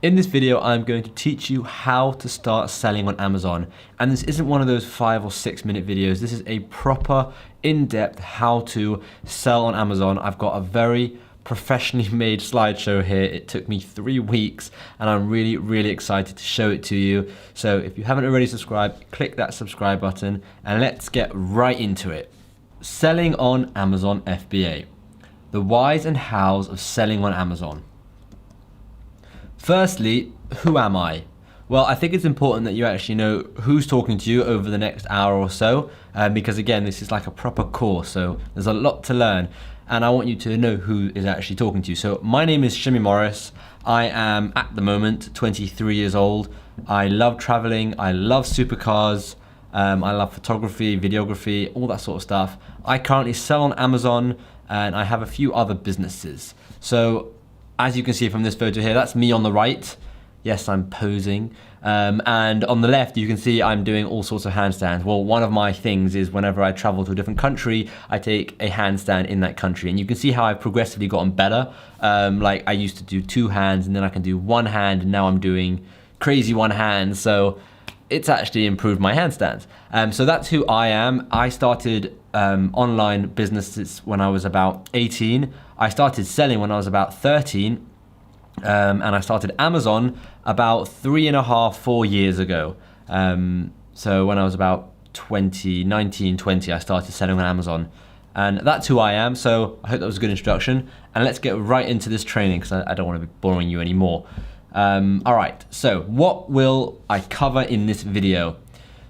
In this video, I'm going to teach you how to start selling on Amazon. And this isn't one of those 5 or 6 minute videos. This is a proper, in-depth how to sell on Amazon. I've got a very professionally made slideshow here. It took me 3 weeks and I'm really excited to show it to you. So if you haven't already subscribed, click that subscribe button and let's get right into it. Selling on Amazon FBA. The whys and hows of selling on Amazon. Firstly, who am I? Well, I think it's important that you actually know who's talking to you over the next hour or so, because again, this is like a proper course, so there's a lot to learn, and I want you to know who is actually talking to you. So my name is Shimmy Morris. I am, at the moment, 23 years old. I love traveling, I love supercars, I love photography, videography, all that sort of stuff. I currently sell on Amazon, and I have a few other businesses. So as you can see from this photo here, that's me on the right. Yes, I'm posing. And on the left, you can see I'm doing all sorts of handstands. Well, one of my things is whenever I travel to a different country, I take a handstand in that country. And you can see how I've progressively gotten better. Like I used to do 2 hands and then I can do 1 hand, and now I'm doing crazy 1 hand. So it's actually improved my handstands. So that's who I am. I started online businesses when I was about 18. I started selling when I was about 13. And I started Amazon about 3.5, 4 years ago. So when I was about 19, 20, I started selling on Amazon. And that's who I am. So I hope that was a good introduction. And let's get right into this training because I don't want to be boring you anymore. All right, so what will I cover in this video?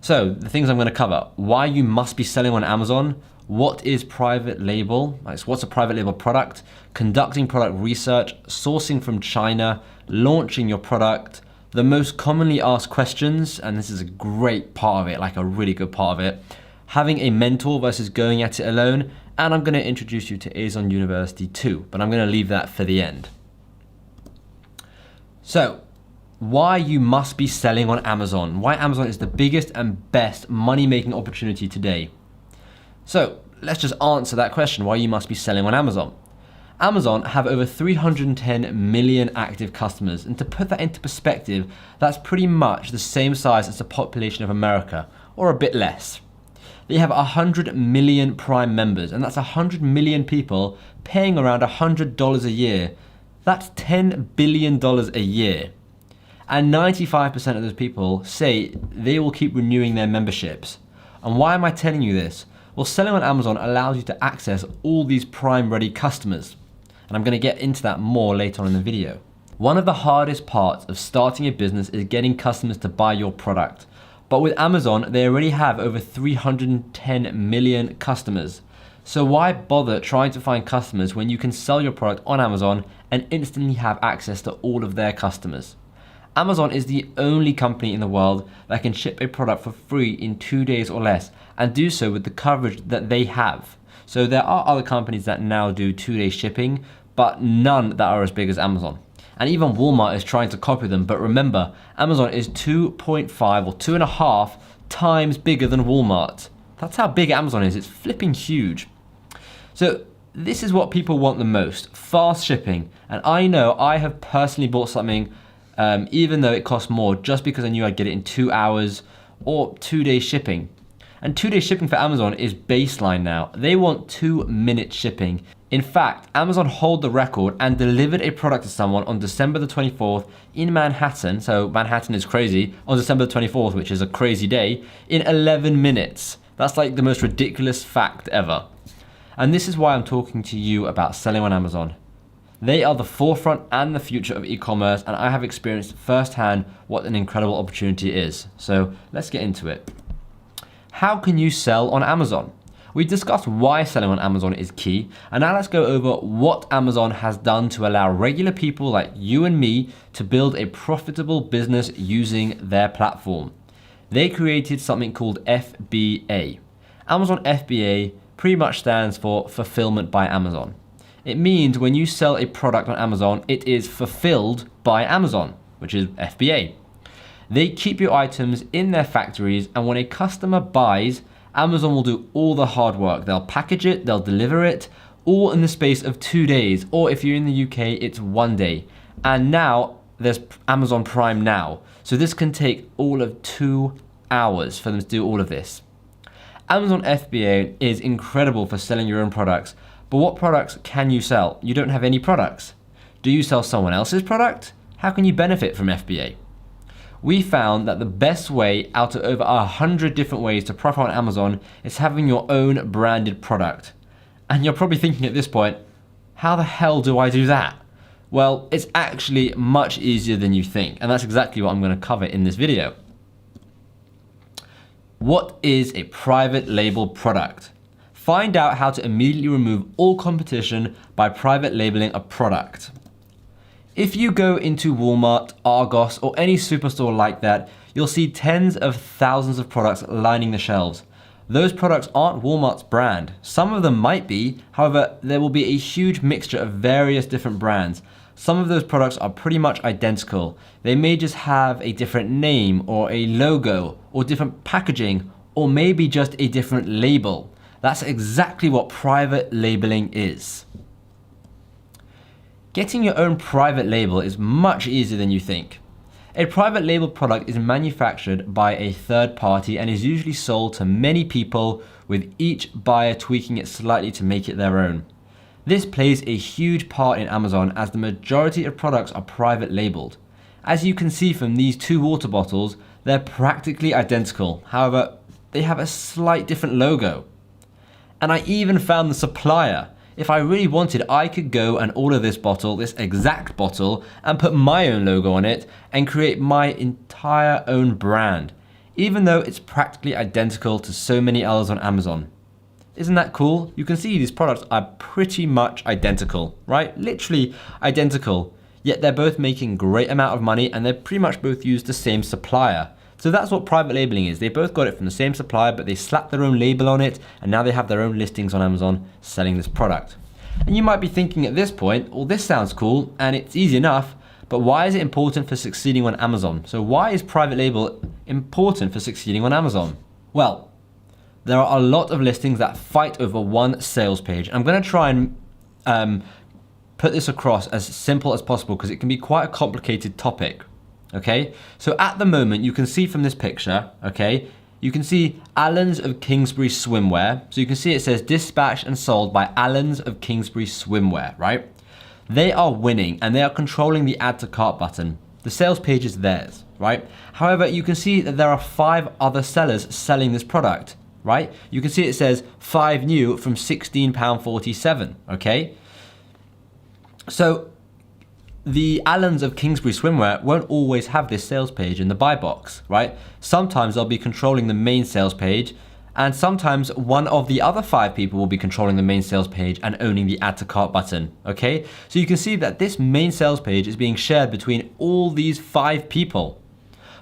So the things I'm going to cover: why you must be selling on Amazon, what is private label, what's a private label product, conducting product research, sourcing from China, launching your product, the most commonly asked questions, and this is a great part of it, like a really good part of it, having a mentor versus going at it alone, and I'm going to introduce you to Azon University too, but I'm going to leave that for the end. So, why you must be selling on Amazon. Why Amazon is the biggest and best money-making opportunity today. So, let's just answer that question, why you must be selling on Amazon. Amazon have over 310 million active customers, and to put that into perspective, that's pretty much the same size as the population of America, or a bit less. They have 100 million Prime members, and that's 100 million people paying around $100 a year. That's $10 billion a year. And 95% of those people say they will keep renewing their memberships. And why am I telling you this? Well, selling on Amazon allows you to access all these Prime-ready customers. And I'm going to get into that more later on in the video. One of the hardest parts of starting a business is getting customers to buy your product. But with Amazon, they already have over 310 million customers. So why bother trying to find customers when you can sell your product on Amazon and instantly have access to all of their customers? Amazon is the only company in the world that can ship a product for free in 2 days or less, and do so with the coverage that they have. So there are other companies that now do 2-day shipping, but none that are as big as Amazon. And even Walmart is trying to copy them, but remember, Amazon is 2.5 or 2.5 times bigger than Walmart. That's how big Amazon is, it's flipping huge. So this is what people want the most, fast shipping. And I know I have personally bought something even though it costs more, just because I knew I'd get it in 2 hours or 2-day shipping. And 2-day shipping for Amazon is baseline now. They want 2-minute shipping. In fact, Amazon hold the record and delivered a product to someone on December the 24th in Manhattan, so Manhattan is crazy, on December the 24th, which is a crazy day, in 11 minutes. That's like the most ridiculous fact ever. And this is why I'm talking to you about selling on Amazon. They are the forefront and the future of e-commerce, and I have experienced firsthand what an incredible opportunity it is. So let's get into it. How can you sell on Amazon? We discussed why selling on Amazon is key, and now let's go over what Amazon has done to allow regular people like you and me to build a profitable business using their platform. They created something called FBA. Amazon FBA pretty much stands for Fulfillment by Amazon. It means when you sell a product on Amazon, it is fulfilled by Amazon, which is FBA. They keep your items in their factories, and when a customer buys, Amazon will do all the hard work. They'll package it, they'll deliver it, all in the space of 2 days, or if you're in the UK, it's 1 day. And now there's Amazon Prime Now. So this can take all of 2 hours for them to do all of this. Amazon FBA is incredible for selling your own products, but what products can you sell? You don't have any products. Do you sell someone else's product? How can you benefit from FBA? We found that the best way out of over 100 different ways to profit on Amazon is having your own branded product. And you're probably thinking at this point, how the hell do I do that? Well, it's actually much easier than you think, and that's exactly what I'm going to cover in this video. What is a private label product? Find out how to immediately remove all competition by private labeling a product. If you go into Walmart, Argos, or any superstore like that, you'll see tens of thousands of products lining the shelves. Those products aren't Walmart's brand. Some of them might be, however, there will be a huge mixture of various different brands. Some of those products are pretty much identical. They may just have a different name or a logo or different packaging or maybe just a different label. That's exactly what private labeling is. Getting your own private label is much easier than you think. A private label product is manufactured by a third party and is usually sold to many people, with each buyer tweaking it slightly to make it their own. This plays a huge part in Amazon as the majority of products are private labeled. As you can see from these 2 water bottles, they're practically identical. However, they have a slight different logo. And I even found the supplier. If I really wanted, I could go and order this bottle, this exact bottle, and put my own logo on it and create my entire own brand, even though it's practically identical to so many others on Amazon. Isn't that cool? You can see these products are pretty much identical, right? Literally identical, yet they're both making great amount of money and they pretty much both use the same supplier. So that's what private labeling is. They both got it from the same supplier, but they slapped their own label on it, and now they have their own listings on Amazon selling this product. And you might be thinking at this point, well, this sounds cool and it's easy enough, but why is it important for succeeding on Amazon? So why is private label important for succeeding on Amazon? Well, there are a lot of listings that fight over one sales page. I'm going to try and put this across as simple as possible because it can be quite a complicated topic. Okay, so at the moment you can see from this picture, okay, you can see Allens of Kingsbury Swimwear. So you can see it says dispatched and sold by Allens of Kingsbury Swimwear, right? They are winning and they are controlling the add to cart button. The sales page is theirs, right? However, you can see that there are 5 other sellers selling this product, right? You can see it says 5 new from £16.47, okay? So the Allens of Kingsbury Swimwear won't always have this sales page in the buy box, right? Sometimes they'll be controlling the main sales page, and sometimes one of the other 5 people will be controlling the main sales page and owning the add to cart button, okay? So you can see that this main sales page is being shared between all these 5 people.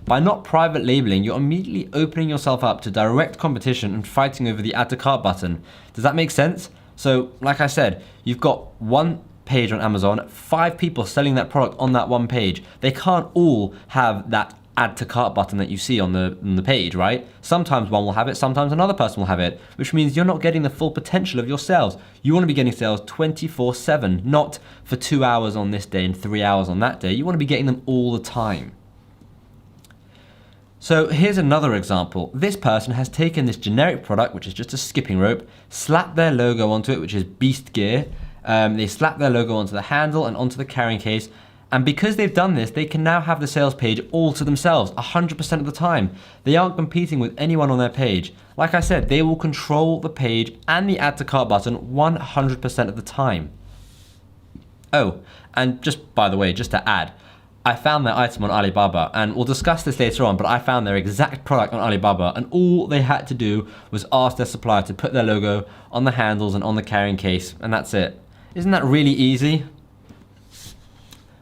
By not private labeling, you're immediately opening yourself up to direct competition and fighting over the add to cart button. Does that make sense? So, like I said, you've got one page on Amazon, 5 people selling that product on that one page. They can't all have that add to cart button that you see on the page, right? Sometimes one will have it, sometimes another person will have it, which means you're not getting the full potential of your sales. You want to be getting sales 24/7, not for 2 hours on this day and 3 hours on that day. You want to be getting them all the time. So here's another example. This person has taken this generic product, which is just a skipping rope, slapped their logo onto it, which is Beast Gear. They slap their logo onto the handle and onto the carrying case. And because they've done this, they can now have the sales page all to themselves 100% of the time. They aren't competing with anyone on their page. Like I said, they will control the page and the add to cart button 100% of the time. Oh, and just by the way, just to add, I found their item on Alibaba, and we'll discuss this later on, but I found their exact product on Alibaba, and all they had to do was ask their supplier to put their logo on the handles and on the carrying case, and that's it. Isn't that really easy?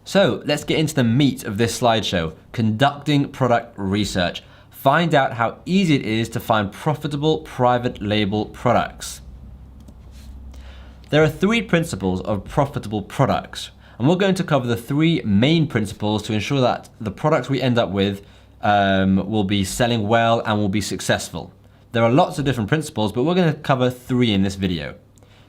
So let's get into the meat of this slideshow, conducting product research. Find out how easy it is to find profitable private label products. There are 3 principles of profitable products, and we're going to cover the 3 main principles to ensure that the products we end up with will be selling well and will be successful. There are lots of different principles, but we're going to cover 3 in this video.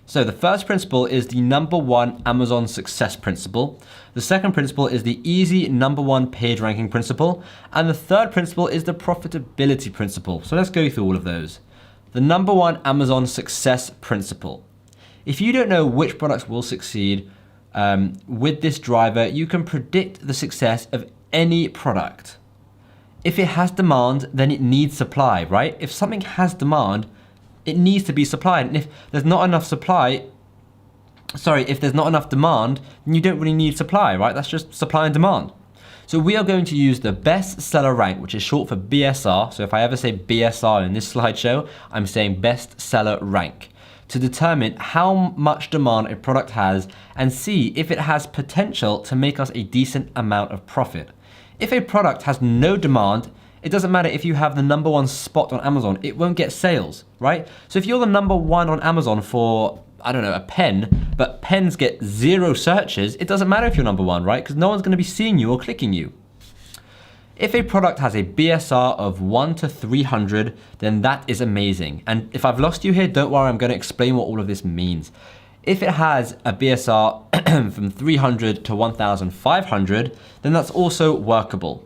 So the first principle is the #1 Amazon success principle. The second principle is the easy #1 page ranking principle. And the third principle is the profitability principle. So let's go through all of those. The #1 Amazon success principle. If you don't know which products will succeed with this driver, you can predict the success of any product. If it has demand, then it needs supply, right? If something has demand, it needs to be supplied. And if there's not enough if there's not enough demand, then you don't really need supply, right? That's just supply and demand. So we are going to use the best seller rank, which is short for BSR. So if I ever say BSR in this slideshow, I'm saying best seller rank, to determine how much demand a product has and see if it has potential to make us a decent amount of profit. If a product has no demand, it doesn't matter if you have the #1 spot on Amazon, it won't get sales, right? So if you're the #1 on Amazon for, I don't know, a pen, but pens get 0 searches, it doesn't matter if you're #1, right? Because no one's gonna be seeing you or clicking you. If a product has a BSR of 1 to 300, then that is amazing. And if I've lost you here, don't worry, I'm gonna explain what all of this means. If it has a BSR from 300 to 1,500, then that's also workable.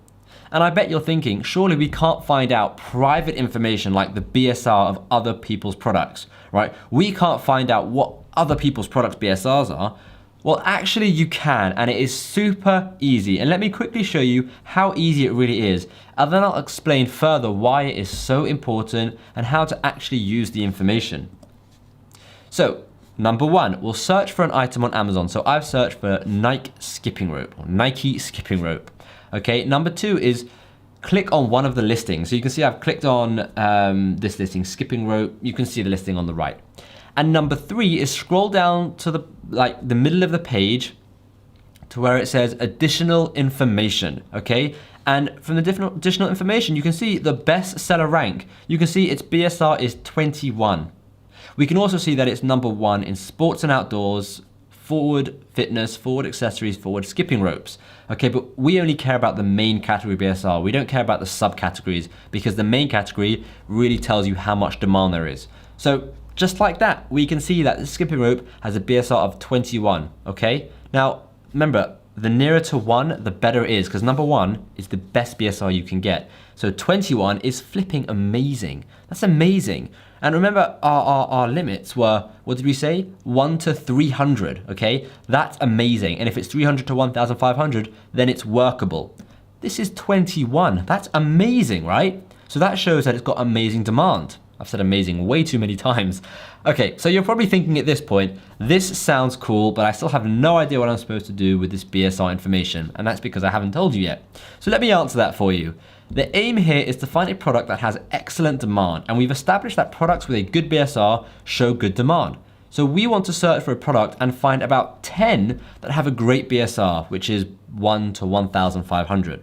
And I bet you're thinking, surely we can't find out private information like the BSR of other people's products, right? We can't find out what other people's products' BSRs are. Well, actually you can, and it is super easy. And let me quickly show you how easy it really is. And then I'll explain further why it is so important and how to actually use the information. So, #1, we'll search for an item on Amazon. So I've searched for Nike skipping rope or Nike skipping rope. Okay, #2 is click on one of the listings. So you can see I've clicked on this listing, skipping rope. You can see the listing on the right. And #3 is scroll down to the middle of the page to where it says additional information, okay? And from the different additional information, you can see the best seller rank. You can see its BSR is 21. We can also see that it's #1 in sports and outdoors, forward fitness, forward accessories, forward skipping ropes. Okay, but we only care about the main category BSR. We don't care about the subcategories because the main category really tells you how much demand there is. So just like that, we can see that the skipping rope has a BSR of 21, okay? Now, remember, the nearer to 1, the better it is because #1 is the best BSR you can get. So 21 is flipping amazing. That's amazing. And remember, our limits were, what did we say? 1 to 300, okay? That's amazing. And if it's 300 to 1,500, then it's workable. This is 21. That's amazing, right? So that shows that it's got amazing demand. I've said amazing way too many times. Okay, so you're probably thinking at this point, this sounds cool, but I still have no idea what I'm supposed to do with this BSR information, and that's because I haven't told you yet. So let me answer that for you. The aim here is to find a product that has excellent demand, and we've established that products with a good BSR show good demand. So we want to search for a product and find about 10 that have a great BSR, which is 1 to 1,500.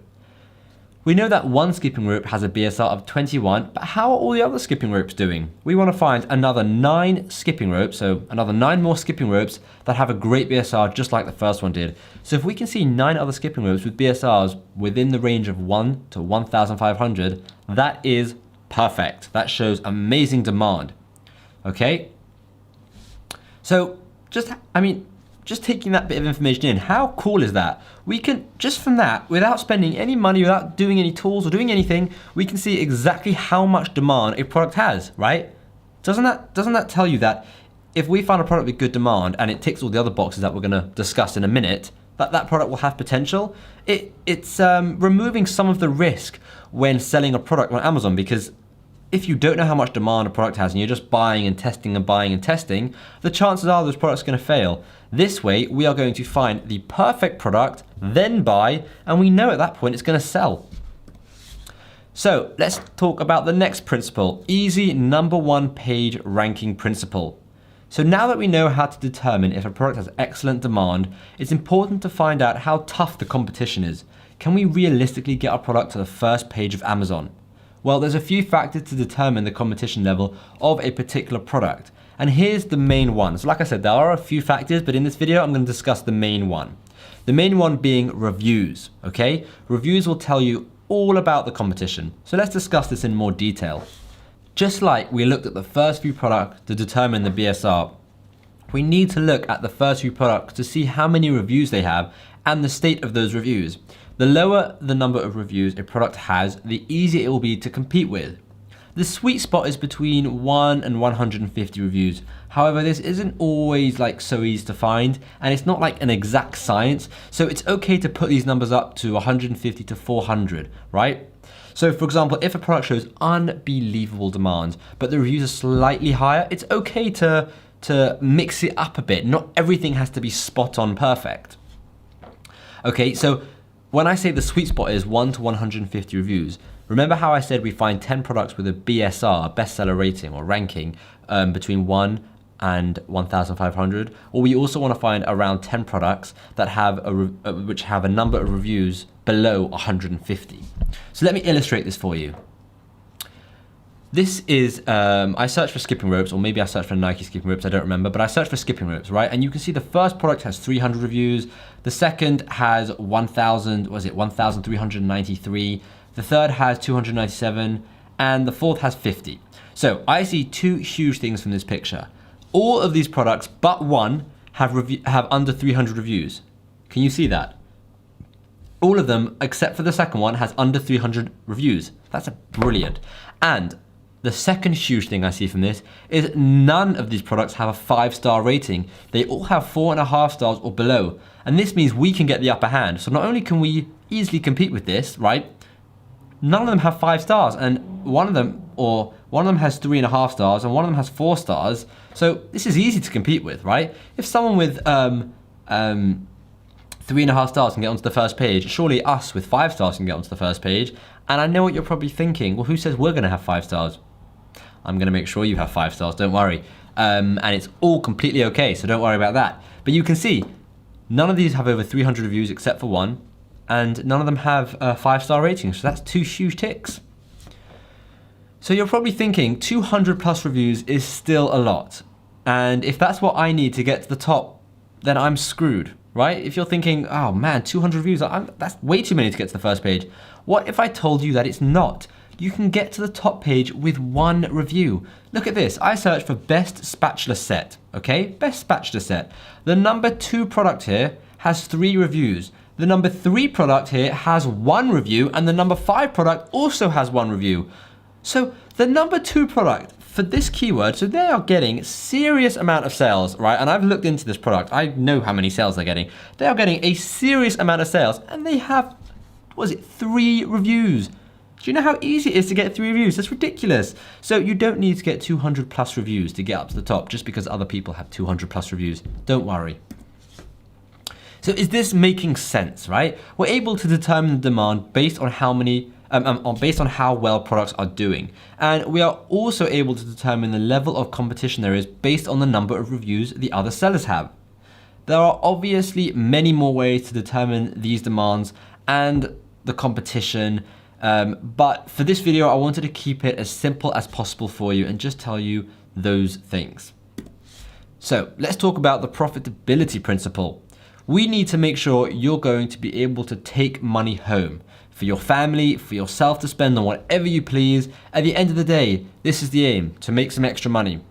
We know that one skipping rope has a BSR of 21, but how are all the other skipping ropes doing? We want to find another 9 skipping ropes, so another 9 more skipping ropes that have a great BSR just like the first one did. So if we can see 9 other skipping ropes with BSRs within the range of 1 to 1,500, that is perfect. That shows amazing demand. Okay? So just taking that bit of information in, how cool is that? We can, just from that, without spending any money, without doing any tools or doing anything, we can see exactly how much demand a product has, right? Doesn't that tell you that if we find a product with good demand and it ticks all the other boxes that we're gonna discuss in a minute, that product will have potential? It's removing some of the risk when selling a product on Amazon, because if you don't know how much demand a product has and you're just buying and testing and buying and testing, the chances are those products are going to fail. This way, we are going to find the perfect product, then buy, and we know at that point it's going to sell. So let's talk about the next principle, easy #1 page ranking principle. So now that we know how to determine if a product has excellent demand, it's important to find out how tough the competition is. Can we realistically get our product to the first page of Amazon? Well, there's a few factors to determine the competition level of a particular product. And here's the main one. So like I said, there are a few factors, but in this video, I'm going to discuss the main one. The main one being reviews, okay? Reviews will tell you all about the competition. So let's discuss this in more detail. Just like we looked at the first few products to determine the BSR, we need to look at the first few products to see how many reviews they have and the state of those reviews. The lower the number of reviews a product has, the easier it will be to compete with. The sweet spot is between 1 and 150 reviews. However, this isn't always so easy to find, and it's not like an exact science, so it's okay to put these numbers up to 150 to 400, right? So for example, if a product shows unbelievable demand, but the reviews are slightly higher, it's okay to mix it up a bit. Not everything has to be spot on perfect. Okay, so when I say the sweet spot is 1 to 150 reviews, remember how I said we find 10 products with a BSR, a bestseller rating or ranking, between 1 and 1,500? Or we also want to find around 10 products that have which have a number of reviews below 150. So let me illustrate this for you. This is, I searched for skipping ropes, or maybe I searched for Nike skipping ropes, I don't remember, but I searched for skipping ropes, right? And you can see the first product has 300 reviews, the second has 1,393, the third has 297, and the fourth has 50. So I see two huge things from this picture. All of these products, but one, have under 300 reviews. Can you see that? All of them, except for the second one, has under 300 reviews. That's brilliant. And the second huge thing I see from this is none of these products have a 5-star rating. They all have 4.5 stars or below. And this means we can get the upper hand. So not only can we easily compete with this, right? None of them have 5 stars, and one of them has 3.5 stars, and one of them has 4 stars. So this is easy to compete with, right? If someone with 3.5 stars can get onto the first page, surely us with 5 stars can get onto the first page. And I know what you're probably thinking. Well, who says we're going to have 5 stars? I'm going to make sure you have 5 stars, don't worry. And it's all completely okay, so don't worry about that. But you can see, none of these have over 300 reviews except for one, and none of them have a 5-star rating, so that's 2 huge ticks. So you're probably thinking 200 plus reviews is still a lot. And if that's what I need to get to the top, then I'm screwed, right? If you're thinking, oh man, 200 reviews, that's way too many to get to the first page. What if I told you that it's not? You can get to the top page with 1 review. Look at this, I searched for best spatula set, okay? Best spatula set. The number 2 product here has 3 reviews. The number 3 product here has 1 review, and the number 5 product also has 1 review. So the number 2 product for this keyword, so they are getting serious amount of sales, right? And I've looked into this product. I know how many sales they're getting. They are getting a serious amount of sales, and they have, 3 reviews. Do you know how easy it is to get 3 reviews? That's ridiculous. So you don't need to get 200 plus reviews to get up to the top just because other people have 200 plus reviews. Don't worry. So is this making sense, right? We're able to determine the demand based on how well products are doing. And we are also able to determine the level of competition there is based on the number of reviews the other sellers have. There are obviously many more ways to determine these demands and the competition, but for this video, I wanted to keep it as simple as possible for you and just tell you those things. So let's talk about the profitability principle. We need to make sure you're going to be able to take money home for your family, for yourself to spend on whatever you please. At the end of the day, this is the aim, to make some extra money.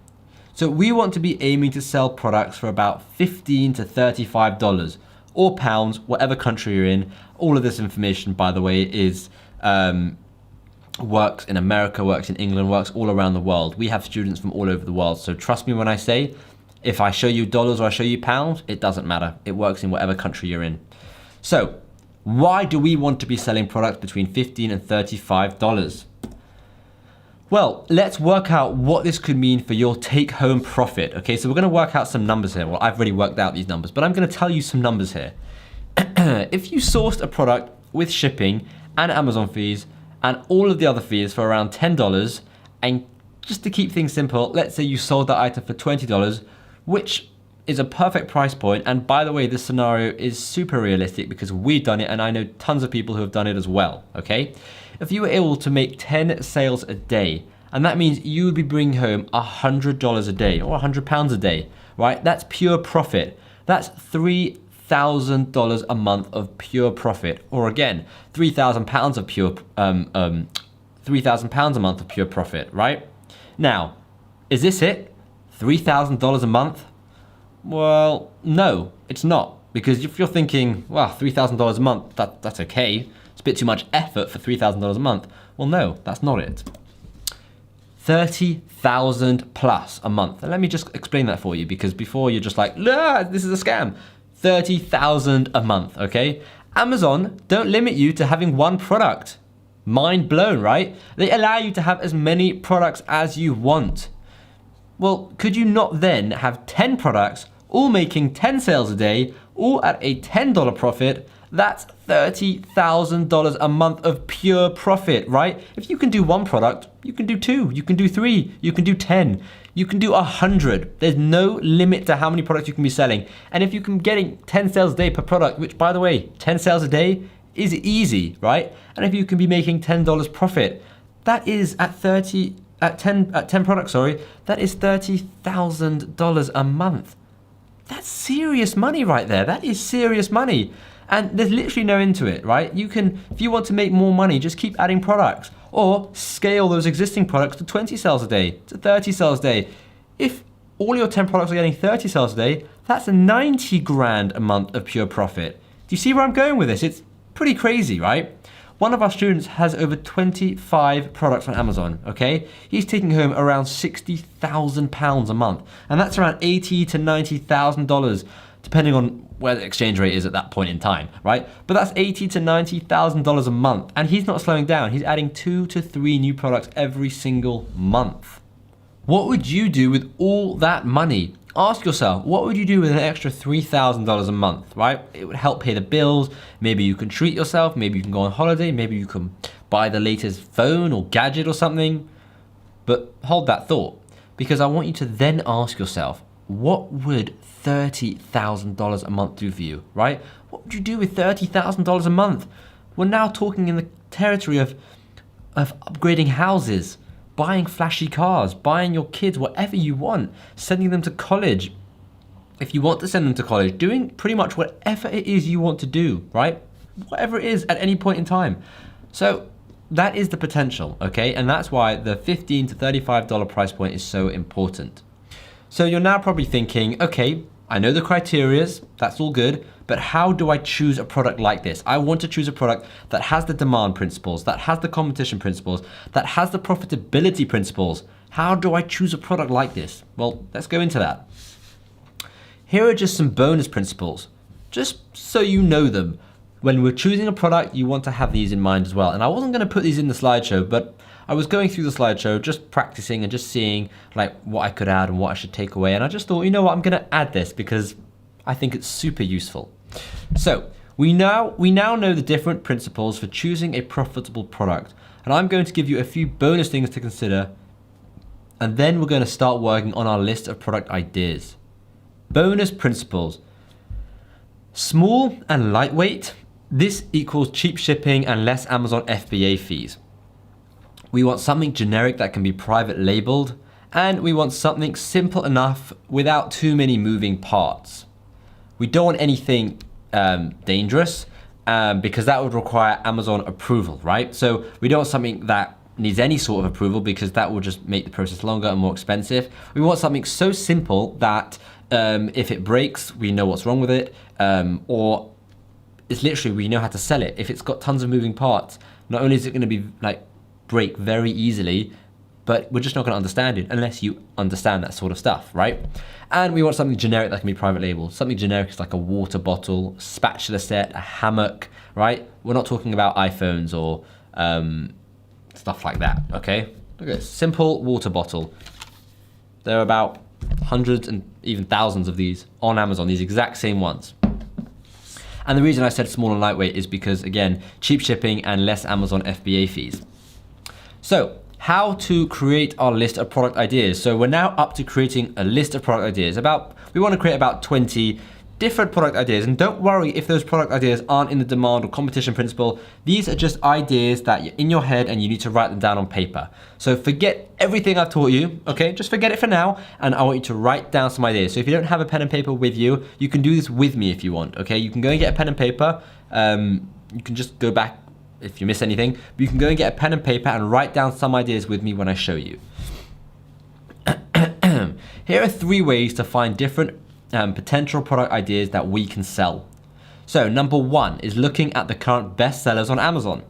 So we want to be aiming to sell products for about $15 to $35 or pounds, whatever country you're in. All of this information, by the way, is works in America, works in England, works all around the world. We have students from all over the world. So trust me when I say, if I show you dollars or I show you pounds, it doesn't matter. It works in whatever country you're in. So why do we want to be selling products between $15 and $35? Well, let's work out what this could mean for your take-home profit. Okay, so we're going to work out some numbers here. Well, I've already worked out these numbers, but I'm going to tell you some numbers here. If you sourced a product with shipping and Amazon fees and all of the other fees for around $10, and just to keep things simple, let's say you sold that item for $20, which is a perfect price point. And by the way, this scenario is super realistic because we've done it and I know tons of people who have done it as well, okay? If you were able to make 10 sales a day, and that means you would be bringing home $100 a day or £100 a day, right? That's pure profit. That's $3,000 a month of pure profit, or again, £3,000 of pure, £3,000 a month of pure profit, right? Now, is this it? $3,000 a month? Well, no, it's not. Because if you're thinking, well, $3,000 a month, that's okay. It's a bit too much effort for $3,000 a month. Well, no, that's not it. 30,000 plus a month. And let me just explain that for you, because before you're just like, nah, this is a scam. 30,000 a month, okay? Amazon don't limit you to having one product. Mind blown, right? They allow you to have as many products as you want. Well, could you not then have 10 products, all making 10 sales a day, all at a $10 profit? That's $30,000 a month of pure profit, right? If you can do one product, you can do two, you can do three, you can do 10, you can do 100. There's no limit to how many products you can be selling. And if you can getting 10 sales a day per product, which by the way, 10 sales a day is easy, right? And if you can be making $10 profit, that is at 10 products, that is $30,000 a month. That's serious money right there. That is serious money. And there's literally no end to it, right? You can, if you want to make more money, just keep adding products or scale those existing products to 20 sales a day, to 30 sales a day. If all your 10 products are getting 30 sales a day, that's 90 grand a month of pure profit. Do you see where I'm going with this? It's pretty crazy, right? One of our students has over 25 products on Amazon, okay? He's taking home around £60,000 a month, and that's around $80,000 to $90,000, depending on where the exchange rate is at that point in time, right? But that's $80,000 to $90,000 a month, and he's not slowing down. He's adding 2 to 3 new products every single month. What would you do with all that money? Ask yourself, what would you do with an extra $3,000 a month, right? It would help pay the bills. Maybe you can treat yourself. Maybe you can go on holiday. Maybe you can buy the latest phone or gadget or something. But hold that thought, because I want you to then ask yourself, what would $30,000 a month do for you, right? What would you do with $30,000 a month? We're now talking in the territory of upgrading houses, buying flashy cars, buying your kids whatever you want, sending them to college. If you want to send them to college, doing pretty much whatever it is you want to do, right? Whatever it is at any point in time. So that is the potential, okay? And that's why the $15 to $35 price point is so important. So you're now probably thinking, okay, I know the criterias, that's all good, but how do I choose a product like this? I want to choose a product that has the demand principles, that has the competition principles, that has the profitability principles. How do I choose a product like this? Well, let's go into that. Here are just some bonus principles, just so you know them. When we're choosing a product, you want to have these in mind as well. And I wasn't going to put these in the slideshow, but I was going through the slideshow, just practicing and just seeing like what I could add and what I should take away. And I just thought, you know what, I'm going to add this because I think it's super useful. So we now know the different principles for choosing a profitable product. And I'm going to give you a few bonus things to consider. And then we're going to start working on our list of product ideas. Bonus principles. Small and lightweight. This equals cheap shipping and less Amazon FBA fees. We want something generic that can be private labeled, and we want something simple enough without too many moving parts. We don't want anything dangerous because that would require Amazon approval, right? So we don't want something that needs any sort of approval because that will just make the process longer and more expensive. We want something so simple that if it breaks, we know what's wrong with it, or it's literally we know how to sell it. If it's got tons of moving parts, not only is it going to be like break very easily, but we're just not going to understand it unless you understand that sort of stuff, right? And we want something generic that can be private label. Something generic is like a water bottle, spatula set, a hammock, right? We're not talking about iPhones or stuff like that, okay? Look at this, simple water bottle. There are about hundreds and even thousands of these on Amazon, these exact same ones. And the reason I said small and lightweight is because, again, cheap shipping and less Amazon FBA fees. So, how to create our list of product ideas. So we're now up to creating a list of product ideas. We want to create about 20 different product ideas. And don't worry if those product ideas aren't in the demand or competition principle. These are just ideas that you're in your head and you need to write them down on paper. So forget everything I've taught you, okay? Just forget it for now. And I want you to write down some ideas. So if you don't have a pen and paper with you, you can do this with me if you want, okay? You can go and get a pen and paper. You can just go back if you miss anything, but you can go and get a pen and paper and write down some ideas with me when I show you. Here are 3 ways to find different potential product ideas that we can sell. So number 1 is looking at the current best sellers on Amazon.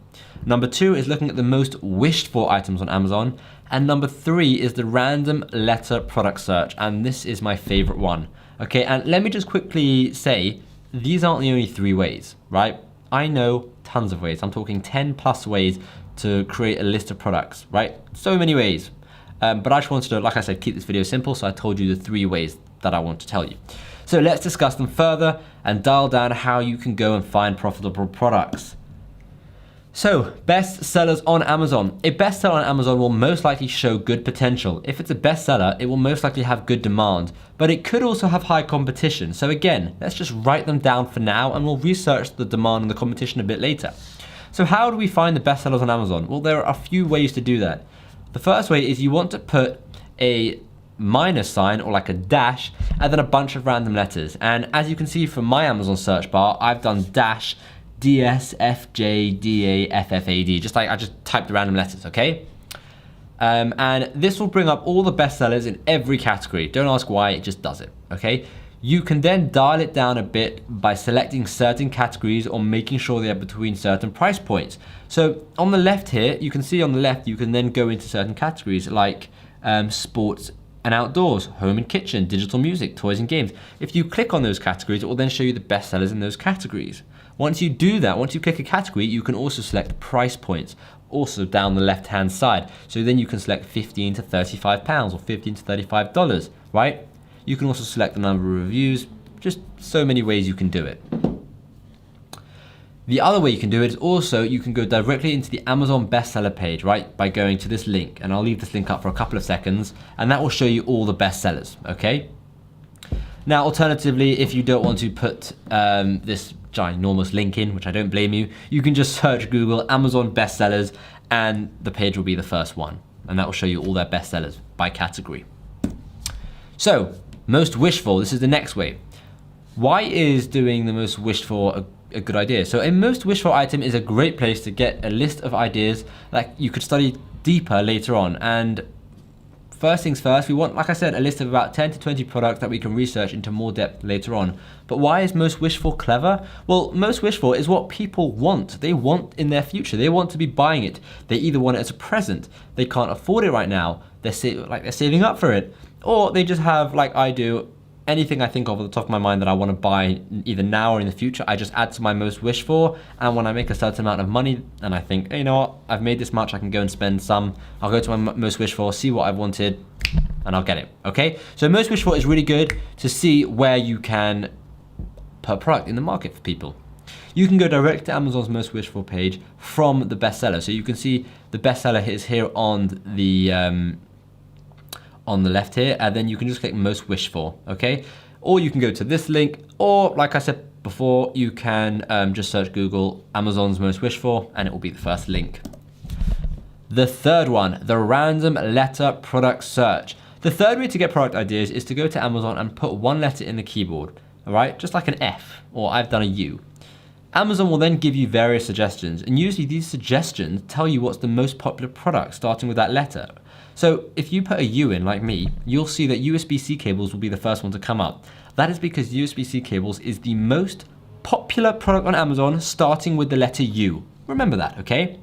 Number 2 is looking at the most wished for items on Amazon. And number 3 is the random letter product search. And this is my favorite one. Okay, and let me just quickly say, these aren't the only 3 ways, right? I know tons of ways. I'm talking 10 plus ways to create a list of products, right? So many ways. But I just wanted to, like I said, keep this video simple. So I told you the 3 ways that I want to tell you. So let's discuss them further and dial down how you can go and find profitable products. So, best sellers on Amazon. A bestseller on Amazon will most likely show good potential. If it's a bestseller, it will most likely have good demand, but it could also have high competition. So again, let's just write them down for now and we'll research the demand and the competition a bit later. So how do we find the bestsellers on Amazon? Well, there are a few ways to do that. The first way is you want to put a minus sign or like a dash and then a bunch of random letters. And as you can see from my Amazon search bar, I've done dash DSFJDAFFAD, just like I just typed the random letters, okay? And this will bring up all the bestsellers in every category. Don't ask why, it just does it, okay? You can then dial it down a bit by selecting certain categories or making sure they are between certain price points. So on the left here, you can see on the left, you can then go into certain categories like sports and outdoors, home and kitchen, digital music, toys and games. If you click on those categories, it will then show you the bestsellers in those categories. Once you do that, once you click a category, you can also select price points, also down the left-hand side. So then you can select 15 to 35 pounds or 15 to $35, right? You can also select the number of reviews, just so many ways you can do it. The other way you can do it is also you can go directly into the Amazon bestseller page, right? By going to this link, and I'll leave this link up for a couple of seconds, and that will show you all the bestsellers, okay? Now, alternatively, if you don't want to put this ginormous link in, which I don't blame you, you can just search Google Amazon bestsellers and the page will be the first one. And that will show you all their bestsellers by category. So, most wished for, this is the next way. Why is doing the most wished for a good idea? So a most wished for item is a great place to get a list of ideas that you could study deeper later on. And first things first, we want, like I said, a list of about 10 to 20 products that we can research into more depth later on. But why is most wished for clever? Well, most wished for is what people want. They want in their future. They want to be buying it. They either want it as a present, they can't afford it right now, they're saving up for it, or they just have, like I do, anything I think of at the top of my mind that I want to buy either now or in the future, I just add to my most wished for. And when I make a certain amount of money and I think, hey, you know what, I've made this much, I can go and spend some, I'll go to my most wished for, see what I've wanted, and I'll get it, okay? So most wished for is really good to see where you can put a product in the market for people. You can go direct to Amazon's most wished for page from the bestseller. So you can see the bestseller is here on the left here, and then you can just click most wished for, okay? Or you can go to this link, or like I said before, you can just search Google Amazon's most wished for, and it will be the first link. The third one, the random letter product search. The third way to get product ideas is to go to Amazon and put one letter in the keyboard, all right? Just like an F, or I've done a U. Amazon will then give you various suggestions, and usually these suggestions tell you what's the most popular product starting with that letter. So if you put a U in, like me, you'll see that USB-C cables will be the first one to come up. That is because USB-C cables is the most popular product on Amazon starting with the letter U. Remember that, okay?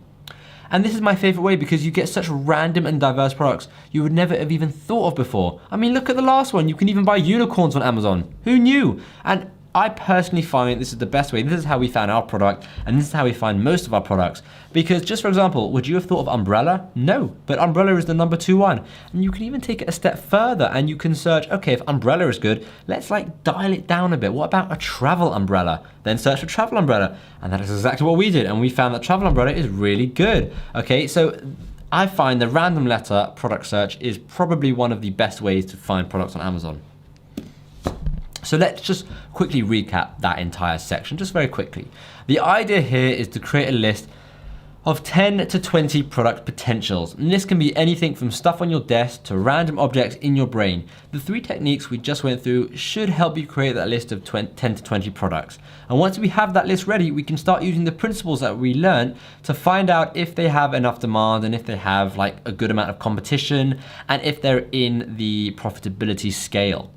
And this is my favorite way because you get such random and diverse products you would never have even thought of before. I mean, look at the last one. You can even buy unicorns on Amazon. Who knew? And I personally find this is the best way. This is how we found our product, and this is how we find most of our products. Because just for example, would you have thought of umbrella? No, but umbrella is the number 2 one. And you can even take it a step further and you can search, okay, if umbrella is good, let's like dial it down a bit. What about a travel umbrella? Then search for travel umbrella. And that is exactly what we did. And we found that travel umbrella is really good. Okay, so I find the random letter product search is probably one of the best ways to find products on Amazon. So let's just quickly recap that entire section, just very quickly. The idea here is to create a list of 10 to 20 product potentials. And this can be anything from stuff on your desk to random objects in your brain. The 3 techniques we just went through should help you create that list of 10 to 20 products. And once we have that list ready, we can start using the principles that we learned to find out if they have enough demand and if they have like a good amount of competition and if they're in the profitability scale.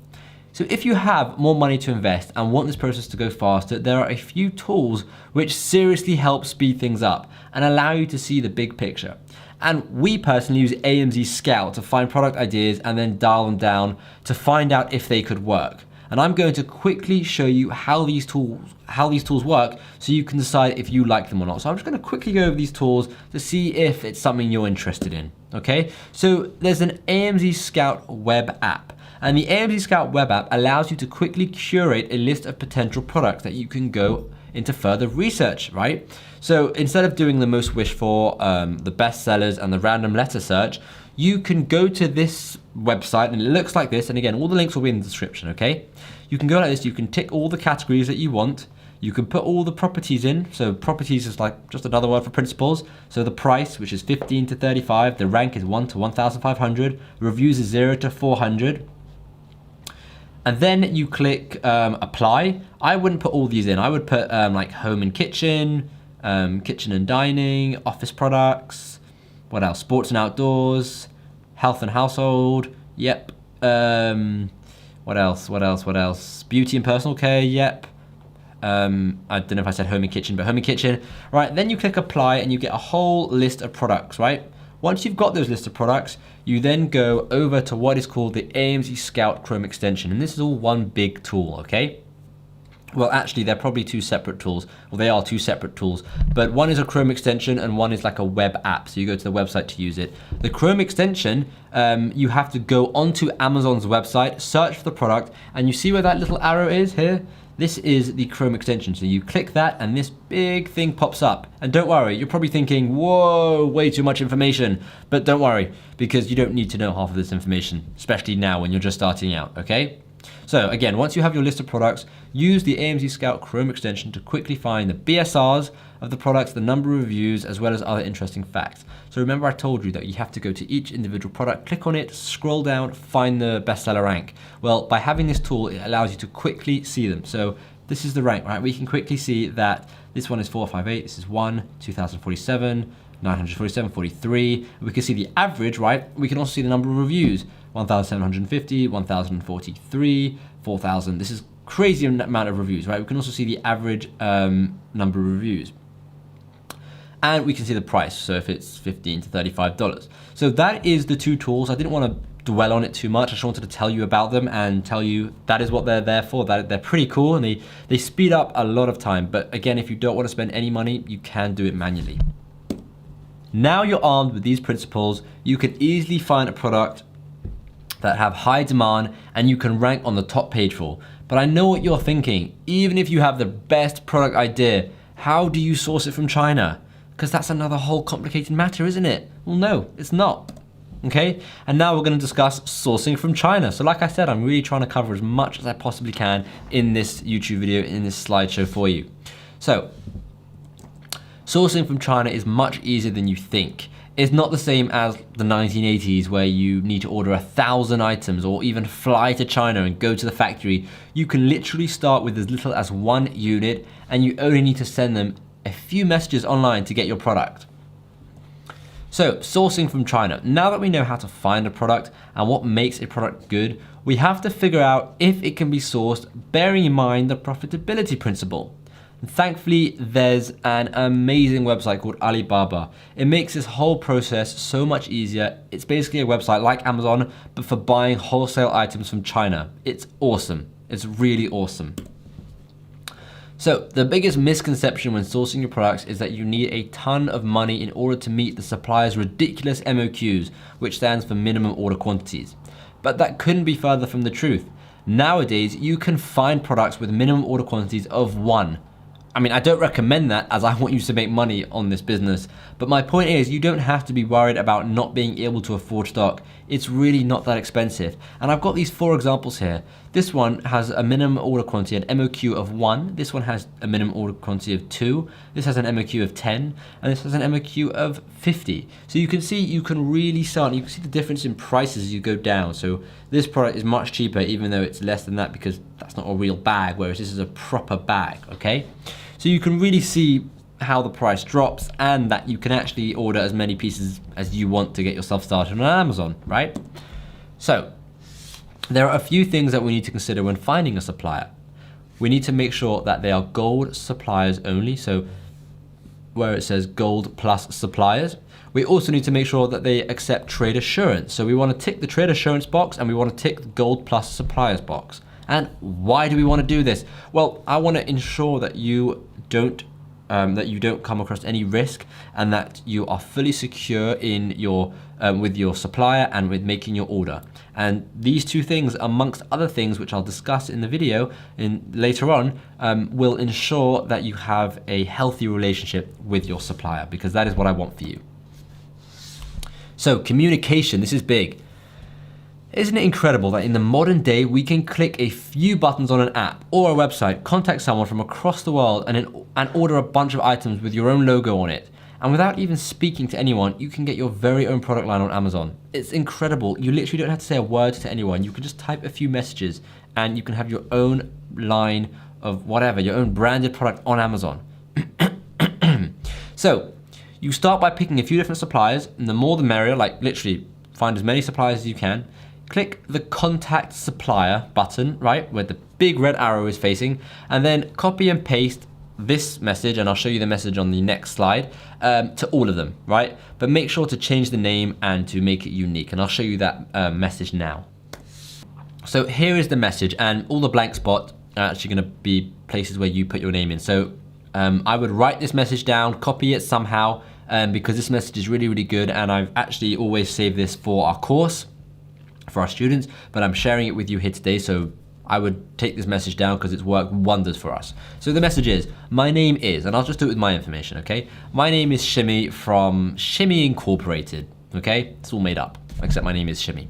So if you have more money to invest and want this process to go faster, there are a few tools which seriously help speed things up and allow you to see the big picture. And we personally use AMZ Scout to find product ideas and then dial them down to find out if they could work. And I'm going to quickly show you how these tools work so you can decide if you like them or not. So I'm just gonna quickly go over these tools to see if it's something you're interested in, okay? So there's an AMZ Scout web app. And the AMZ Scout web app allows you to quickly curate a list of potential products that you can go into further research, right? So instead of doing the most wished for, the best sellers and the random letter search, you can go to this website and it looks like this. And again, all the links will be in the description, okay? You can go like this, you can tick all the categories that you want. You can put all the properties in. So properties is like just another word for principles. So the price, which is 15 to 35, the rank is 1 to 1,500, reviews is 0 to 400. And then you click apply. I wouldn't put all these in. I would put like home and kitchen, kitchen and dining, office products, what else? Sports and outdoors, health and household, yep. What else? Beauty and personal care, yep. I don't know if I said home and kitchen, but home and kitchen. Right, then you click apply and you get a whole list of products, right? Once you've got those list of products, you then go over to what is called the AMZ Scout Chrome extension. And this is all one big tool, okay? Well, actually, they're probably two separate tools. Well, they are two separate tools, but one is a Chrome extension and one is like a web app. So you go to the website to use it. The Chrome extension, you have to go onto Amazon's website, search for the product, and you see where that little arrow is here? This is the Chrome extension. So you click that and this big thing pops up. And don't worry, you're probably thinking, whoa, way too much information. But don't worry, because you don't need to know half of this information, especially now when you're just starting out, okay? So again, once you have your list of products, use the AMZ Scout Chrome extension to quickly find the BSRs of the products, the number of reviews, as well as other interesting facts. So remember I told you that you have to go to each individual product, click on it, scroll down, find the bestseller rank. Well, by having this tool, it allows you to quickly see them. So this is the rank, right? We can quickly see that this one is 458, this is 1, 2047, 947, 43. We can see the average, right? We can also see the number of reviews, 1,750, 1,043, 4,000. This is crazy amount of reviews, right? We can also see the average number of reviews. And we can see the price, so if it's $15 to $35. So that is the two tools. I didn't want to dwell on it too much. I just wanted to tell you about them and tell you that is what they're there for. That they're pretty cool and they speed up a lot of time. But again, if you don't want to spend any money, you can do it manually. Now you're armed with these principles, you can easily find a product that have high demand and you can rank on the top page for. But I know what you're thinking, even if you have the best product idea, how do you source it from China? Because that's another whole complicated matter, isn't it? Well, no, it's not. Okay, and now we're going to discuss sourcing from China. So like I said, I'm really trying to cover as much as I possibly can in this YouTube video, in this slideshow for you. So, sourcing from China is much easier than you think. It's not the same as the 1980s where you need to order 1,000 items or even fly to China and go to the factory. You can literally start with as little as 1 unit and you only need to send them a few messages online to get your product. So, sourcing from China. Now that we know how to find a product and what makes a product good, we have to figure out if it can be sourced bearing in mind the profitability principle. And thankfully, there's an amazing website called Alibaba. It makes this whole process so much easier. It's basically a website like Amazon, but for buying wholesale items from China. It's awesome. It's really awesome. So the biggest misconception when sourcing your products is that you need a ton of money in order to meet the supplier's ridiculous MOQs, which stands for minimum order quantities. But that couldn't be further from the truth. Nowadays, you can find products with minimum order quantities of 1. I mean, I don't recommend that as I want you to make money on this business, but my point is you don't have to be worried about not being able to afford stock. It's really not that expensive. And I've got these 4 examples here. This one has a minimum order quantity, an MOQ of 1. This one has a minimum order quantity of 2. This has an MOQ of 10, and this has an MOQ of 50. So you can see, you can really start, you can see the difference in prices as you go down. So this product is much cheaper, even though it's less than that because that's not a real bag, whereas this is a proper bag, okay? So you can really see how the price drops and that you can actually order as many pieces as you want to get yourself started on Amazon, right? So There are a few things that we need to consider when finding a supplier. We need to make sure that they are gold suppliers only, so where it says gold plus suppliers. We also need to make sure that they accept trade assurance. So we want to tick the trade assurance box and we want to tick the gold plus suppliers box. And why do we want to do this? Well, I want to ensure that you don't come across any risk and that you are fully secure in your with your supplier and with making your order. And these two things, amongst other things which I'll discuss in the video later on, will ensure that you have a healthy relationship with your supplier, because that is what I want for you. So communication, this is big. Isn't it incredible that in the modern day, we can click a few buttons on an app or a website, contact someone from across the world and order a bunch of items with your own logo on it. And without even speaking to anyone, you can get your very own product line on Amazon. It's incredible. You literally don't have to say a word to anyone. You can just type a few messages and you can have your own line of whatever, your own branded product on Amazon. So you start by picking a few different suppliers, and the more the merrier, like literally find as many suppliers as you can. Click the contact supplier button, right, where the big red arrow is facing, and then copy and paste this message, and I'll show you the message on the next slide, to all of them, right? But make sure to change the name and to make it unique, and I'll show you that message now. So here is the message, and all the blank spots are actually gonna be places where you put your name in. So I would write this message down, copy it somehow, because this message is really, really good, and I've actually always saved this for our course, for our students, but I'm sharing it with you here today, so I would take this message down because it's worked wonders for us. So the message is, my name is, and I'll just do it with my information, okay? My name is Shimmy from Shimmy Incorporated, okay? It's all made up, except my name is Shimmy.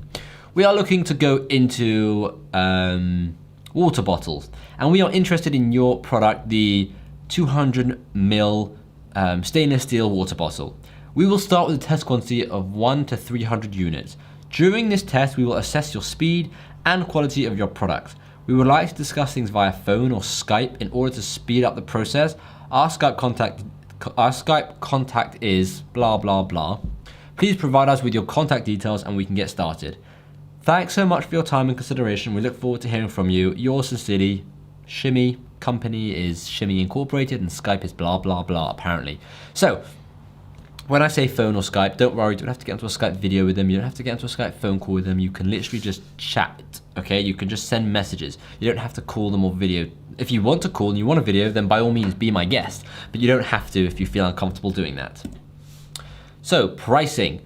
We are looking to go into water bottles, and we are interested in your product, the 200 ml stainless steel water bottle. We will start with a test quantity of 1 to 300 units. During this test, we will assess your speed and quality of your product. We would like to discuss things via phone or Skype in order to speed up the process. Our Skype contact is blah, blah, blah. Please provide us with your contact details and we can get started. Thanks so much for your time and consideration. We look forward to hearing from you. Yours sincerely, Shimmy. Company is Shimmy Incorporated and Skype is blah, blah, blah, apparently. So, when I say phone or Skype, don't worry, you don't have to get into a Skype video with them. You don't have to get into a Skype phone call with them. You can literally just chat, okay? You can just send messages. You don't have to call them or video. If you want to call and you want a video, then by all means be my guest, but you don't have to if you feel uncomfortable doing that. So, pricing.